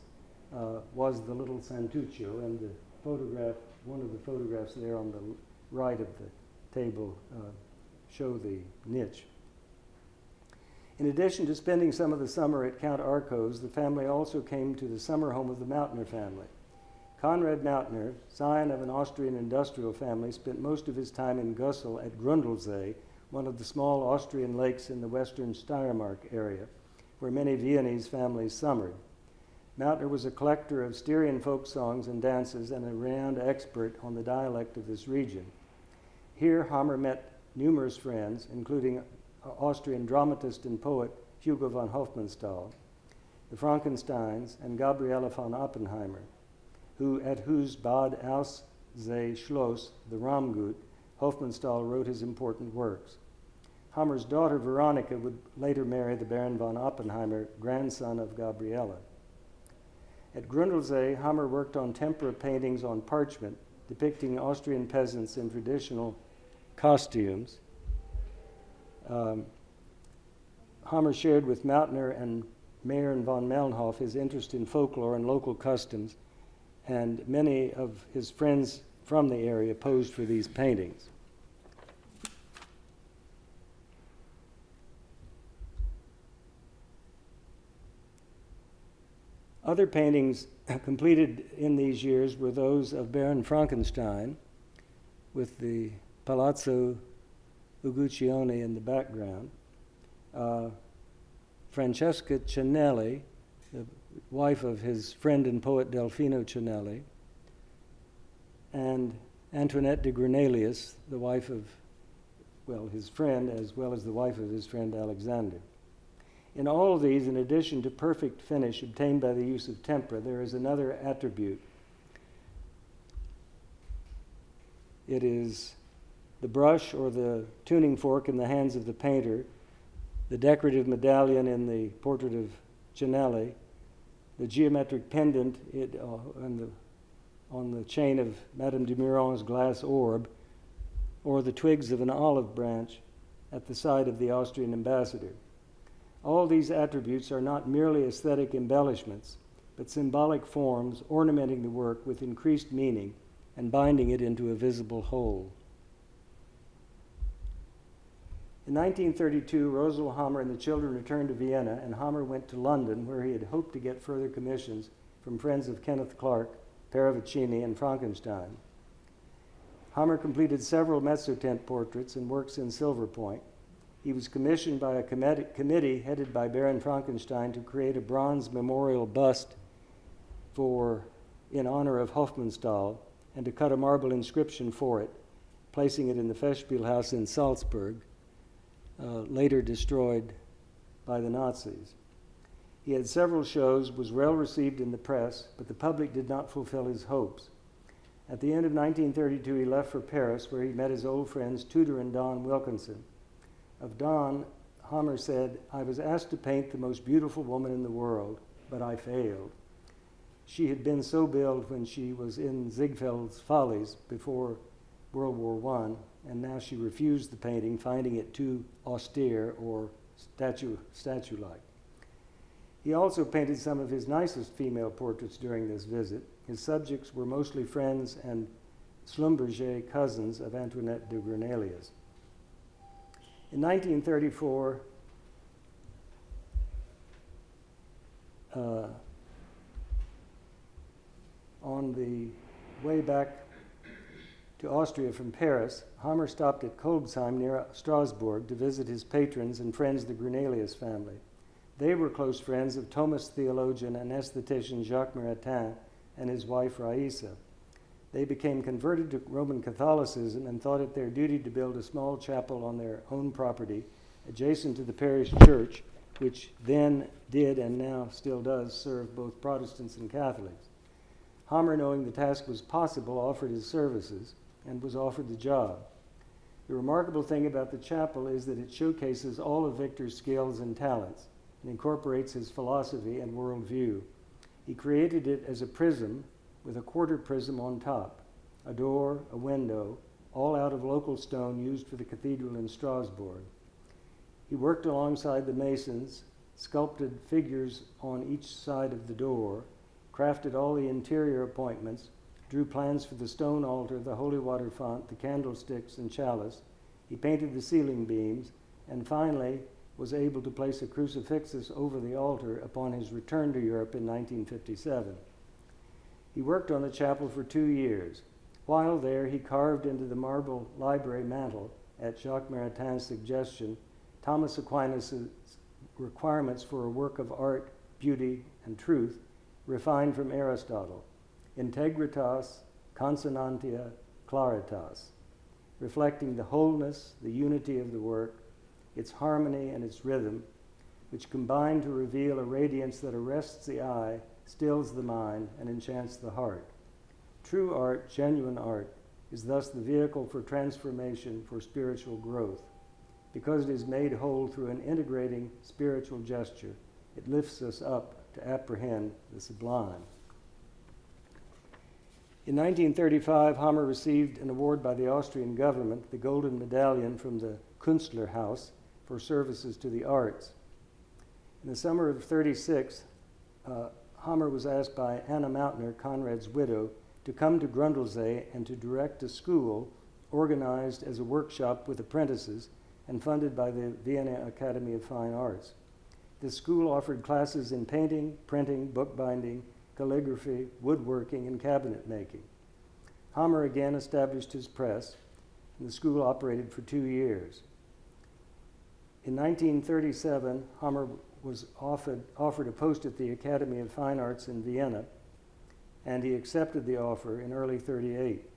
was the little Santuccio, and the photograph, one of the photographs there on the right of the table show the niche. In addition to spending some of the summer at Count Arco's, the family also came to the summer home of the Mautner family. Konrad Mautner, scion of an Austrian industrial family, spent most of his time in Güssel at Grundlsee, one of the small Austrian lakes in the western Steiermark area, where many Viennese families summered. Mautner was a collector of Styrian folk songs and dances and a renowned expert on the dialect of this region. Here, Hammer met numerous friends, including Austrian dramatist and poet Hugo von Hofmannsthal, the Frankensteins, and Gabriele von Oppenheimer, at whose Bad Aussee Schloss, the Ramgut, Hofmannsthal wrote his important works. Hammer's daughter Veronica would later marry the Baron von Oppenheimer, grandson of Gabriele. At Grundlsee, Hammer worked on tempera paintings on parchment depicting Austrian peasants in traditional costumes. Hammer shared with Mautner and Mayern von Melnhof his interest in folklore and local customs, and many of his friends from the area posed for these paintings. Other paintings completed in these years were those of Baron Frankenstein, with the Palazzo Uguccione in the background, Francesca Cinelli, the wife of his friend and poet Delfino Cinelli, and Antoinette de Grenalius, the wife of, his friend, as well as the wife of his friend Alexander. In all of these, in addition to perfect finish obtained by the use of tempera, there is another attribute. It is the brush or the tuning fork in the hands of the painter, the decorative medallion in the portrait of Cinelli, the geometric pendant on the chain of Madame de Muron's glass orb, or the twigs of an olive branch at the side of the Austrian ambassador. All these attributes are not merely aesthetic embellishments, but symbolic forms ornamenting the work with increased meaning and binding it into a visible whole. In 1932, Rosal Hammer and the children returned to Vienna, and Hammer went to London, where he had hoped to get further commissions from friends of Kenneth Clark, Paravicini, and Frankenstein. Hammer completed several mezzotinted portraits and works in silver point. He was commissioned by a committee headed by Baron Frankenstein to create a bronze memorial bust in honor of Hofmannsthal and to cut a marble inscription for it, placing it in the Festspielhaus in Salzburg, later destroyed by the Nazis. He had several shows, was well received in the press, but the public did not fulfill his hopes. At the end of 1932, he left for Paris, where he met his old friends Tudor and Don Wilkinson. Of Don, Hammer said, "I was asked to paint the most beautiful woman in the world, but I failed. She had been so billed when she was in Ziegfeld's Follies before World War I, and now she refused the painting, finding it too austere or statue-like." He also painted some of his nicest female portraits during this visit. His subjects were mostly friends and Schlumberger cousins of Antoinette de Grenalius. In 1934, on the way back to Austria from Paris, Hammer stopped at Kolbsheim near Strasbourg to visit his patrons and friends, the Grenalius family. They were close friends of Thomas theologian and aesthetician Jacques Maritain and his wife Raissa. They became converted to Roman Catholicism and thought it their duty to build a small chapel on their own property adjacent to the parish church, which then did and now still does serve both Protestants and Catholics. Hammer, knowing the task was possible, offered his services and was offered the job. The remarkable thing about the chapel is that it showcases all of Victor's skills and talents and incorporates his philosophy and worldview. He created it as a prism with a quarter prism on top, a door, a window, all out of local stone used for the cathedral in Strasbourg. He worked alongside the masons, sculpted figures on each side of the door, crafted all the interior appointments, drew plans for the stone altar, the holy water font, the candlesticks and chalice. He painted the ceiling beams, and finally was able to place a crucifixus over the altar upon his return to Europe in 1957. He worked on the chapel for 2 years. While there, he carved into the marble library mantel, at Jacques Maritain's suggestion, Thomas Aquinas' requirements for a work of art, beauty, and truth, refined from Aristotle: integritas, consonantia, claritas, reflecting the wholeness, the unity of the work, its harmony and its rhythm, which combine to reveal a radiance that arrests the eye, stills the mind, and enchants the heart. True art, genuine art, is thus the vehicle for transformation, for spiritual growth. Because it is made whole through an integrating spiritual gesture, it lifts us up to apprehend the sublime. In 1935, Hammer received an award by the Austrian government, the Golden Medallion from the Künstlerhaus, for services to the arts. In the summer of 1936, Hammer was asked by Anna Mautner, Conrad's widow, to come to Grundlsee and to direct a school organized as a workshop with apprentices and funded by the Vienna Academy of Fine Arts. This school offered classes in painting, printing, bookbinding, calligraphy, woodworking, and cabinet making. Hammer again established his press, and the school operated for 2 years. In 1937, Hammer was offered a post at the Academy of Fine Arts in Vienna, and he accepted the offer in early 1938.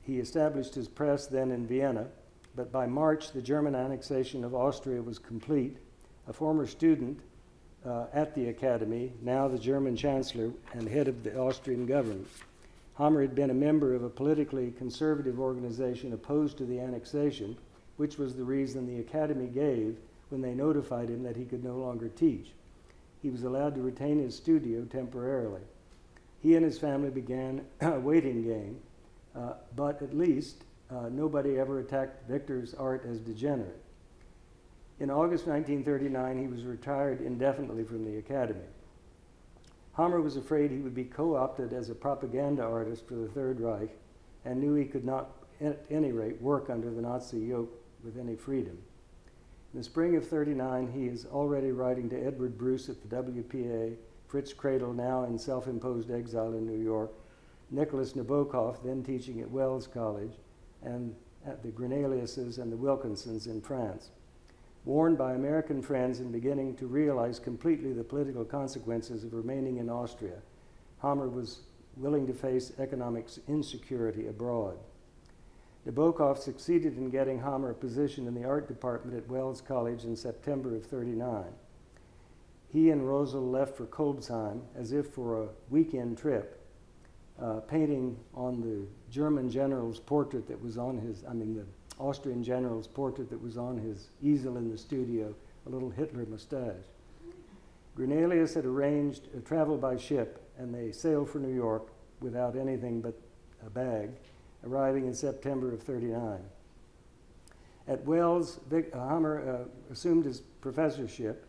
He established his press then in Vienna, but by March, the German annexation of Austria was complete. A former student at the Academy, now the German Chancellor and head of the Austrian government. Hammer had been a member of a politically conservative organization opposed to the annexation, which was the reason the Academy gave when they notified him that he could no longer teach. He was allowed to retain his studio temporarily. He and his family began a waiting game, but at least nobody ever attacked Victor's art as degenerate. In August 1939, he was retired indefinitely from the Academy. Hammer was afraid he would be co-opted as a propaganda artist for the Third Reich and knew he could not, at any rate, work under the Nazi yoke with any freedom. In the spring of 1939, he is already writing to Edward Bruce at the WPA, Fritz Cradle, now in self-imposed exile in New York, Nicholas Nabokov, then teaching at Wells College, and at the Grenaliuses and the Wilkinsons in France. Warned by American friends and beginning to realize completely the political consequences of remaining in Austria, Hammer was willing to face economic insecurity abroad. Nabokov succeeded in getting Hammer a position in the art department at Wells College in September of '39. He and Rosel left for Kolbsheim as if for a weekend trip, painting on the German general's portrait that was on his, the Austrian general's portrait that was on his easel in the studio, a little Hitler mustache. Grenalius had arranged a travel by ship, and they sailed for New York without anything but a bag, arriving in September of '39. At Wells, Hammer assumed his professorship,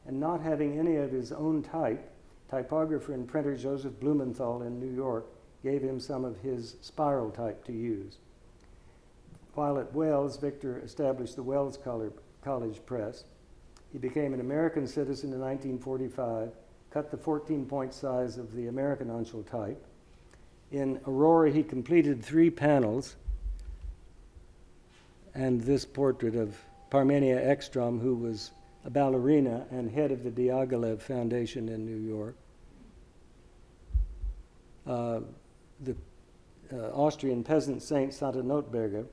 and not having any of his own type, typographer and printer Joseph Blumenthal in New York gave him some of his spiral type to use. While at Wells, Victor established the Wells College Press. He became an American citizen in 1945, cut the 14-point size of the American Uncial type. In Aurora, he completed 3 panels, and this portrait of Parmenia Ekstrom, who was a ballerina and head of the Diaghilev Foundation in New York. The Austrian peasant saint Santa Notberger,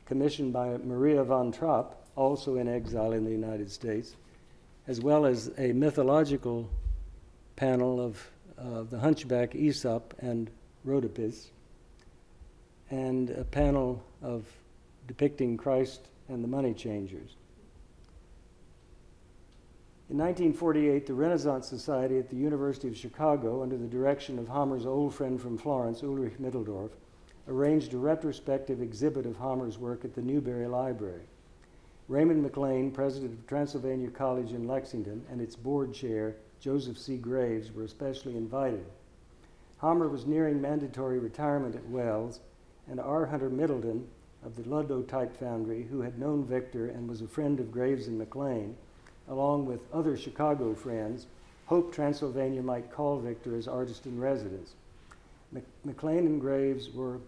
commissioned by Maria von Trapp, also in exile in the United States, as well as a mythological panel of the hunchback Aesop and Rhodopis, and a panel of depicting Christ and the money changers. In 1948, the Renaissance Society at the University of Chicago, under the direction of Hammer's old friend from Florence, Ulrich Mitteldorf, arranged a retrospective exhibit of Hammer's work at the Newberry Library. Raymond McLean, president of Transylvania College in Lexington, and its board chair, Joseph C. Graves, were especially invited. Hammer was nearing mandatory retirement at Wells, and R. Hunter Middleton of the Ludlow Type Foundry, who had known Victor and was a friend of Graves and McLean, along with other Chicago friends, hoped Transylvania might call Victor as artist in residence. McLean and Graves were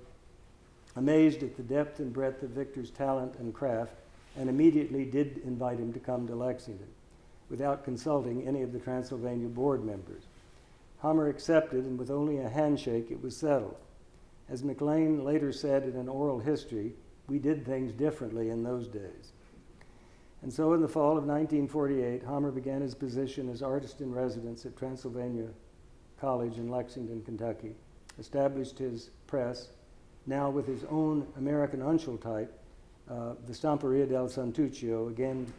amazed at the depth and breadth of Victor's talent and craft, and immediately did invite him to come to Lexington, without consulting any of the Transylvania board members. Hammer accepted, and with only a handshake, it was settled. As McLean later said in an oral history, "We did things differently in those days." And so in the fall of 1948, Hammer began his position as artist in residence at Transylvania College in Lexington, Kentucky, established his press, now with his own American Uncial type. The Stamperia del Santuccio again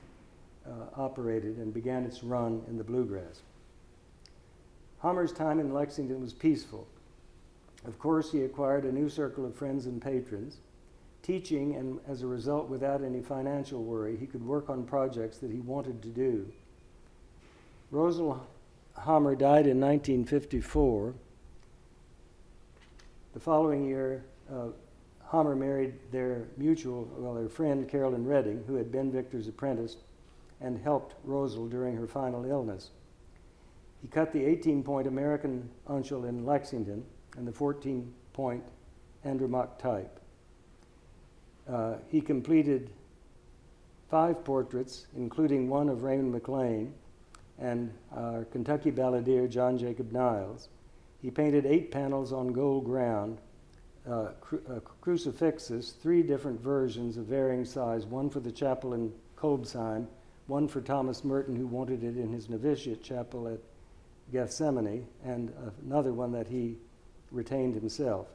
operated and began its run in the bluegrass. Hammer's time in Lexington was peaceful. Of course, he acquired a new circle of friends and patrons, teaching, and as a result, without any financial worry, he could work on projects that he wanted to do. Rosal Hammer died in 1954. The following year, Hammer married their friend Carolyn Redding, who had been Victor's apprentice and helped Rosal during her final illness. He cut the 18-point American Uncial in Lexington and the 14-point Andromaque type. He completed 5 portraits, including one of Raymond McLean and our Kentucky balladeer John Jacob Niles. He painted 8 panels on gold ground, crucifixes, 3 different versions of varying size, one for the chapel in Kolbsheim, one for Thomas Merton, who wanted it in his novitiate chapel at Gethsemane, and another one that he retained himself.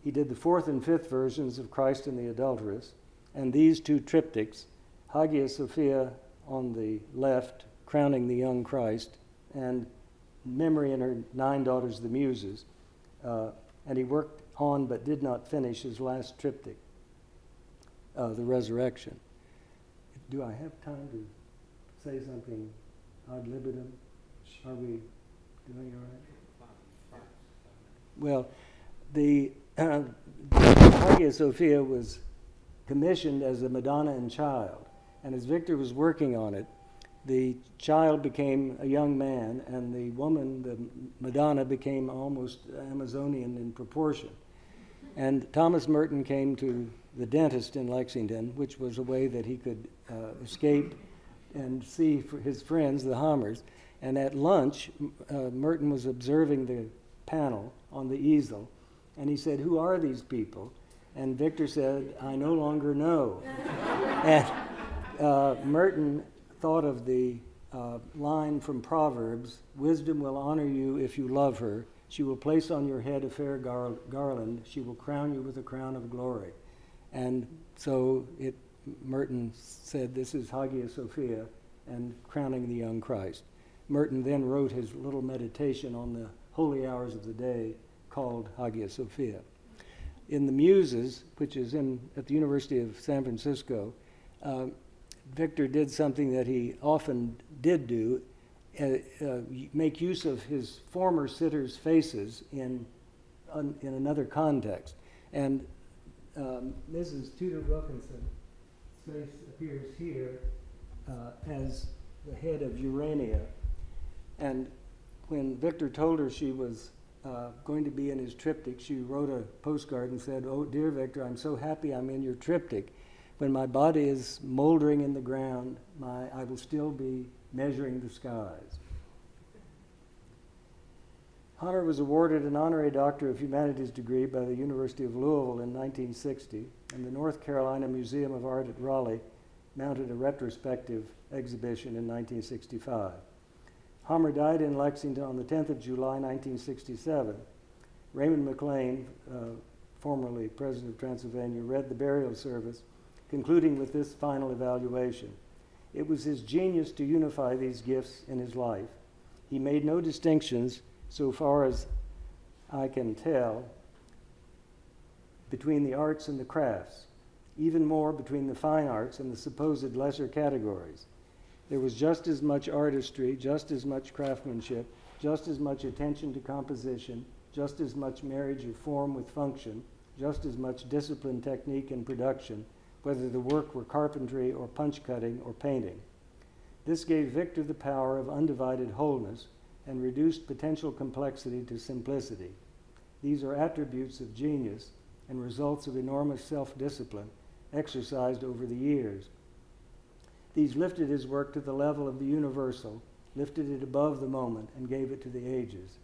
He did the 4th and 5th versions of Christ and the Adulteress, and these 2 triptychs, Hagia Sophia on the left, crowning the young Christ, and Memory and her 9 daughters, the Muses. And he worked on but did not finish his last triptych, the Resurrection. Do I have time to say something ad libitum? Are we doing all right? Well, the Hagia Sophia was commissioned as a Madonna and Child, and as Victor was working on it, the child became a young man, and the woman, the Madonna, became almost Amazonian in proportion. And Thomas Merton came to the dentist in Lexington, which was a way that he could escape and see his friends, the Hammers. And at lunch, Merton was observing the panel on the easel, and he said, "Who are these people?" And Victor said, "I no longer know." And Merton thought of the line from Proverbs, "Wisdom will honor you if you love her. She will place on your head a fair garland. She will crown you with a crown of glory." And so Merton said, "This is Hagia Sophia," and crowning the young Christ. Merton then wrote his little meditation on the holy hours of the day called Hagia Sophia. In the Muses, which is at the University of San Francisco, Victor did something that he often did do, make use of his former sitters' faces in another context. And Mrs. Tudor Wilkinson's face appears here as the head of Urania. And when Victor told her she was going to be in his triptych, she wrote a postcard and said, "Oh, dear Victor, I'm so happy I'm in your triptych. When my body is moldering in the ground, I will still be measuring the skies." Hammer was awarded an honorary Doctor of Humanities degree by the University of Louisville in 1960, and the North Carolina Museum of Art at Raleigh mounted a retrospective exhibition in 1965. Hammer died in Lexington on the 10th of July, 1967. Raymond McLean, formerly president of Transylvania, read the burial service, concluding with this final evaluation. It was his genius to unify these gifts in his life. He made no distinctions, so far as I can tell, between the arts and the crafts, even more between the fine arts and the supposed lesser categories. There was just as much artistry, just as much craftsmanship, just as much attention to composition, just as much marriage of form with function, just as much discipline, technique, and production, whether the work were carpentry or punch cutting or painting. This gave Victor the power of undivided wholeness and reduced potential complexity to simplicity. These are attributes of genius and results of enormous self-discipline exercised over the years. These lifted his work to the level of the universal, lifted it above the moment, and gave it to the ages.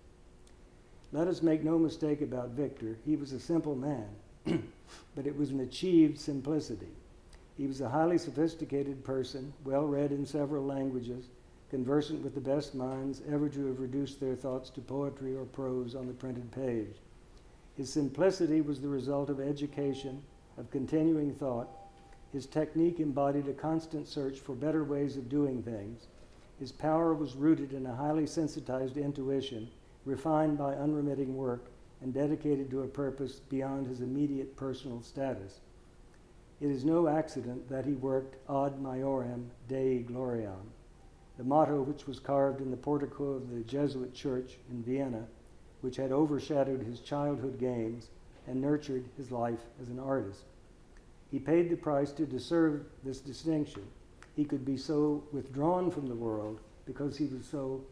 Let us make no mistake about Victor. He was a simple man, but it was an achieved simplicity. He was a highly sophisticated person, well-read in several languages, conversant with the best minds ever to have reduced their thoughts to poetry or prose on the printed page. His simplicity was the result of education, of continuing thought. His technique embodied a constant search for better ways of doing things. His power was rooted in a highly sensitized intuition, refined by unremitting work, and dedicated to a purpose beyond his immediate personal status. It is no accident that he worked ad maiorem Dei gloriam, the motto which was carved in the portico of the Jesuit church in Vienna, which had overshadowed his childhood games and nurtured his life as an artist. He paid the price to deserve this distinction. He could be so withdrawn from the world because he was so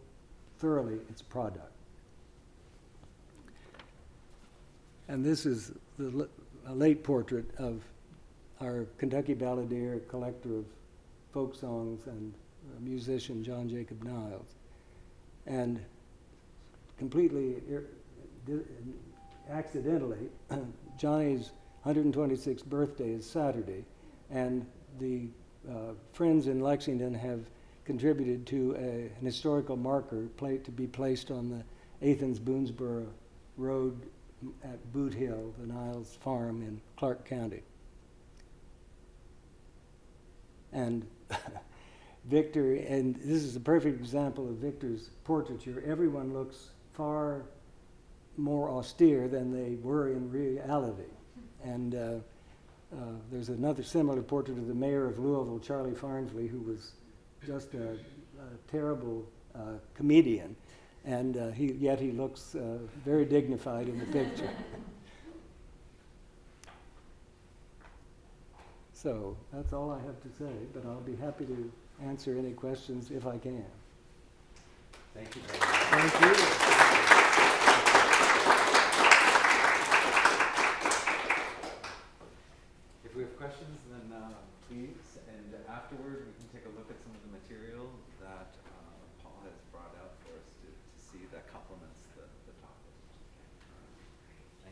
thoroughly its product. And this is a late portrait of our Kentucky balladeer, collector of folk songs, and musician John Jacob Niles. And completely accidentally, Johnny's 126th birthday is Saturday, and the friends in Lexington have contributed to an historical marker to be placed on the Athens-Boonesboro Road at Boot Hill, the Niles farm in Clark County. And Victor, and this is a perfect example of Victor's portraiture, everyone looks far more austere than they were in reality. And there's another similar portrait of the mayor of Louisville, Charlie Farnsley, who was just a terrible comedian. And yet he looks very dignified in the picture. So that's all I have to say, but I'll be happy to answer any questions if I can. Thank you very much. Thank you. If we have questions, then please, and afterward we can take a look at some of the material that Paul has brought out for us to see that complements the topic.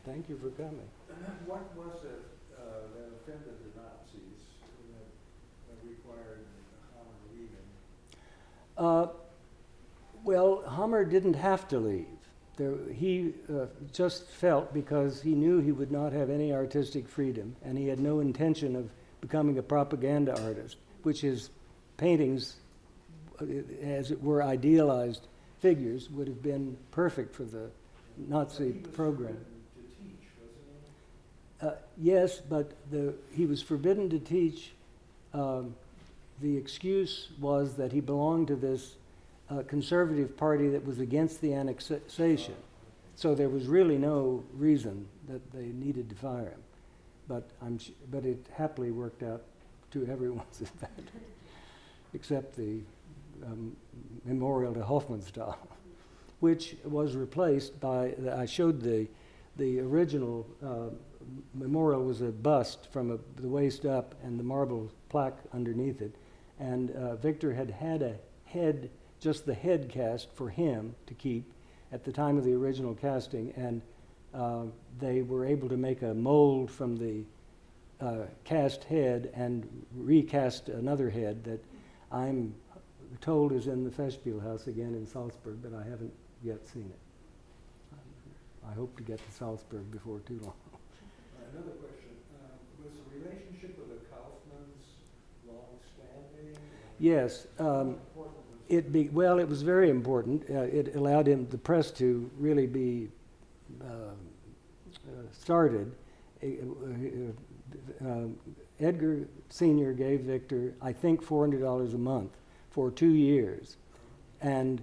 Thank you for coming. What was it that offended the Nazis that required Hammer leaving? Well, Hammer didn't have to leave. He just felt, because he knew he would not have any artistic freedom, and he had no intention of becoming a propaganda artist, which his paintings, as it were idealized figures, would have been perfect for the Nazi program. To teach, wasn't he? Yes, but he was forbidden to teach. The excuse was that he belonged to this conservative party that was against the annexation. So there was really no reason that they needed to fire him. But it happily worked out to everyone's advantage, except the memorial to Hofmannsthal, which was replaced by, I showed the original memorial was a bust from the waist up and the marble plaque underneath it. And Victor had a head, just the head cast for him to keep at the time of the original casting, and they were able to make a mold from the cast head and recast another head that I'm told is in the Festspielhaus again in Salzburg, but I haven't yet seen it. I hope to get to Salzburg before too long. Another question. Was the relationship with the Kaufmans long-standing? Yes. Well, it was very important. It allowed the press to really be started. Edgar Sr. gave Victor, I think, $400 a month for 2 years. And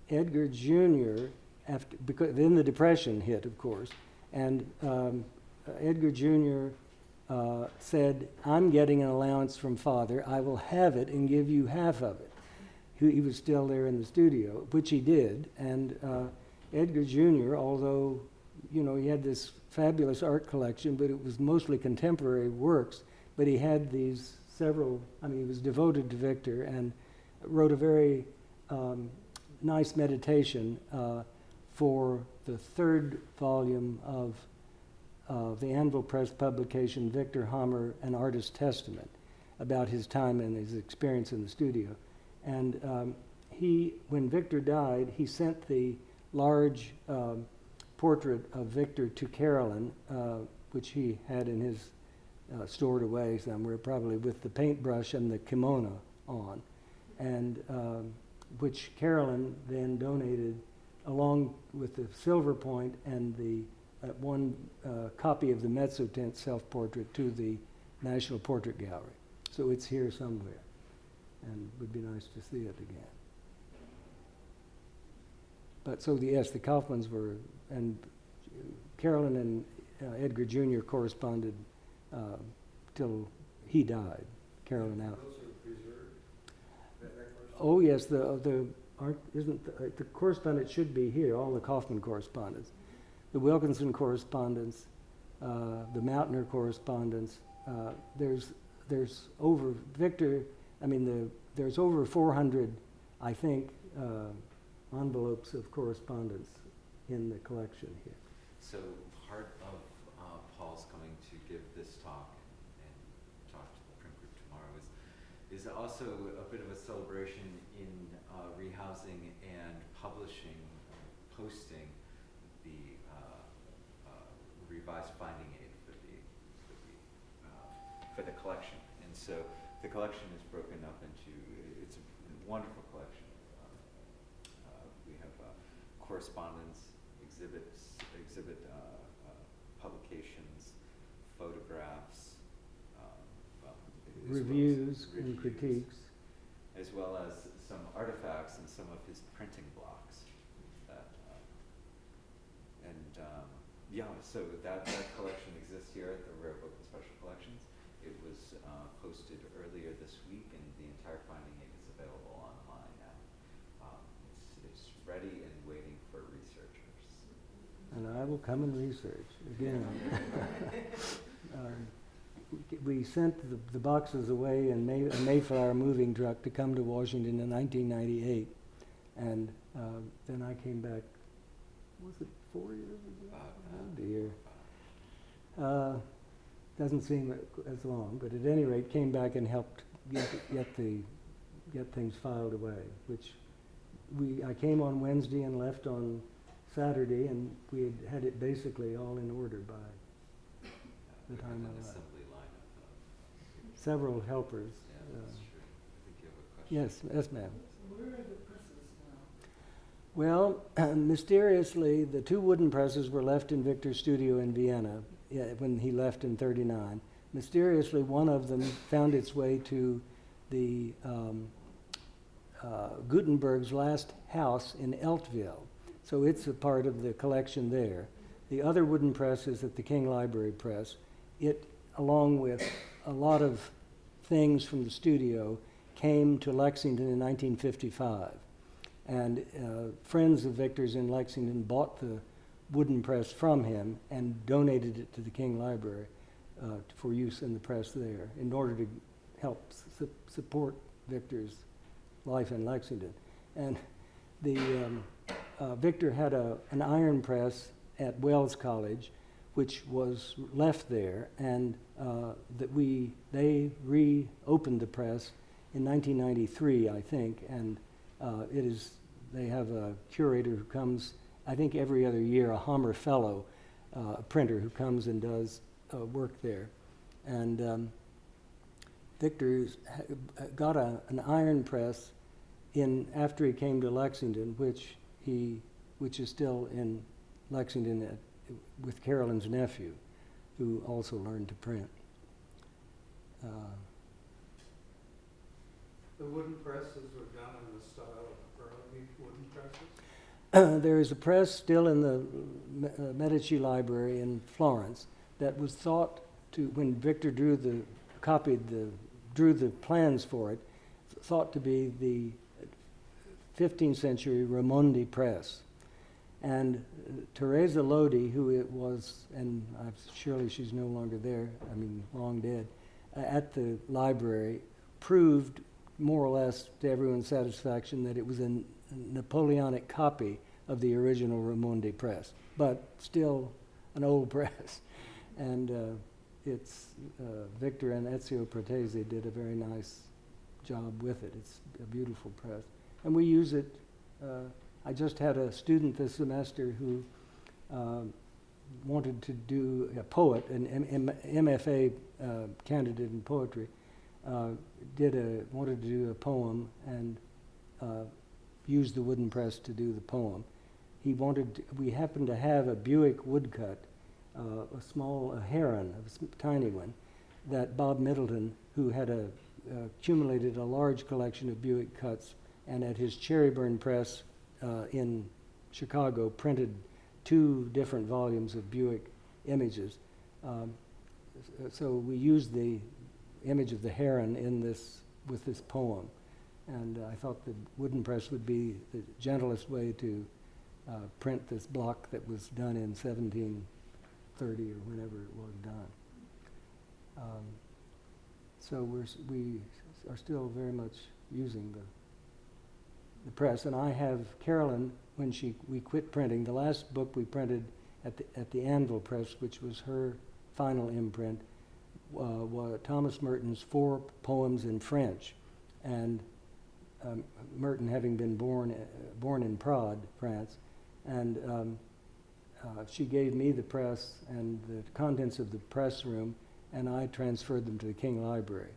Edgar Jr., because then the Depression hit, of course, and Edgar Jr. Said, I'm getting an allowance from Father. I will have it and give you half of it. He was still there in the studio, which he did. And Edgar Jr., although, he had this fabulous art collection, but it was mostly contemporary works, but he had these several, he was devoted to Victor and wrote a very nice meditation for the third volume of the Anvil Press publication, Victor Hammer, An Artist's Testament, about his time and his experience in the studio. And when Victor died, he sent the large portrait of Victor to Carolyn, which he had in his stored away somewhere, probably with the paintbrush and the kimono on, and which Carolyn then donated along with the silver point and the one copy of the Mezzotinto self-portrait to the National Portrait Gallery. So it's here somewhere, and it would be nice to see it again. But so the Kaufmans were, and Carolyn and Edgar Jr. corresponded till he died. Carolyn out. Those are preserved? Oh yes, the correspondence should be here. All the Kaufman correspondence. The Wilkinson correspondence, the Mautner correspondence. There's over Victor. There's over 400, I think, envelopes of correspondence in the collection here. So part of Paul's coming to give this talk and talk to the print group tomorrow is also a bit of a celebration in rehousing and publishing, posting the revised finding aid for the collection. And so the collection is broken up into, it's a wonderful collection. We have correspondence, exhibit publications, photographs, Reviews and critiques. as well as some artifacts and some of his printing blocks. So that collection exists here at the Rare Book and Special Collections. It was posted earlier this week, and the well, come and research again. We sent the boxes away in a Mayflower moving truck to come to Washington in 1998, and then I came back. Was it 4 years ago? Oh dear. Doesn't seem as long, but at any rate, came back and helped get things filed away. Which I came on Wednesday and left on Saturday, and we had it basically all in order by the time I left. Several helpers. Yeah, that's true. I think you have a question. Yes, ma'am. Where are the presses now? Well, mysteriously, the 2 wooden presses were left in Victor's studio in Vienna when he left in '39. Mysteriously, one of them found its way to the Gutenberg's last house in Eltville, so it's a part of the collection there. The other wooden press is at the King Library Press. It, along with a lot of things from the studio, came to Lexington in 1955. And friends of Victor's in Lexington bought the wooden press from him and donated it to the King Library for use in the press there in order to help support Victor's life in Lexington. And Victor had an iron press at Wells College, which was left there, and they reopened the press in 1993, I think, and they have a curator who comes, I think every other year, a Hammer Fellow, a printer who comes and does work there. And Victor's got an iron press after he came to Lexington, which is still in Lexington with Carolyn's nephew, who also learned to print. The wooden presses were done in the style of early wooden presses? There is a press still in the Medici Library in Florence that was thought to, when Victor drew the plans for it, thought to be the 15th century Raimondi press. And Teresa Lodi, who it was, and surely she's no longer there, long dead, at the library, proved more or less to everyone's satisfaction that it was a Napoleonic copy of the original Raimondi press, but still an old press. And Victor and Ezio Pratesi did a very nice job with it. It's a beautiful press. And we use it. I just had a student this semester who wanted to do a poet, an MFA candidate in poetry, wanted to do a poem and use the wooden press to do the poem. We happened to have a Buick woodcut, a Heron, a tiny one, that Bob Middleton, who had accumulated a large collection of Buick cuts, and at his Cherryburn press in Chicago printed 2 different volumes of Buick images. So we used the image of the heron with this poem, and I thought the wooden press would be the gentlest way to print this block that was done in 1730 or whenever it was done. So we are still very much using the press, and I have Carolyn, when we quit printing, the last book we printed at the Anvil Press, which was her final imprint, was Thomas Merton's 4 poems in French, and Merton having been born in Prades, France, and she gave me the press and the contents of the press room, and I transferred them to the King Library,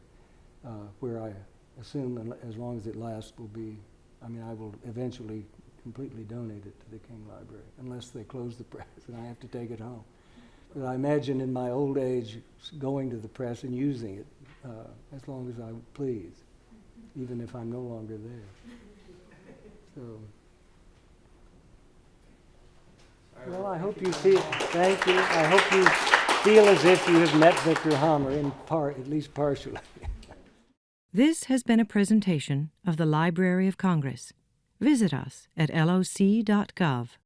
where I assume, as long as it lasts, I will eventually completely donate it to the King Library, unless they close the press and I have to take it home. But I imagine in my old age going to the press and using it as long as I please, even if I'm no longer there. So, well, I hope you feel, thank you. I hope you feel as if you have met Victor Hammer in part, at least partially. This has been a presentation of the Library of Congress. Visit us at loc.gov.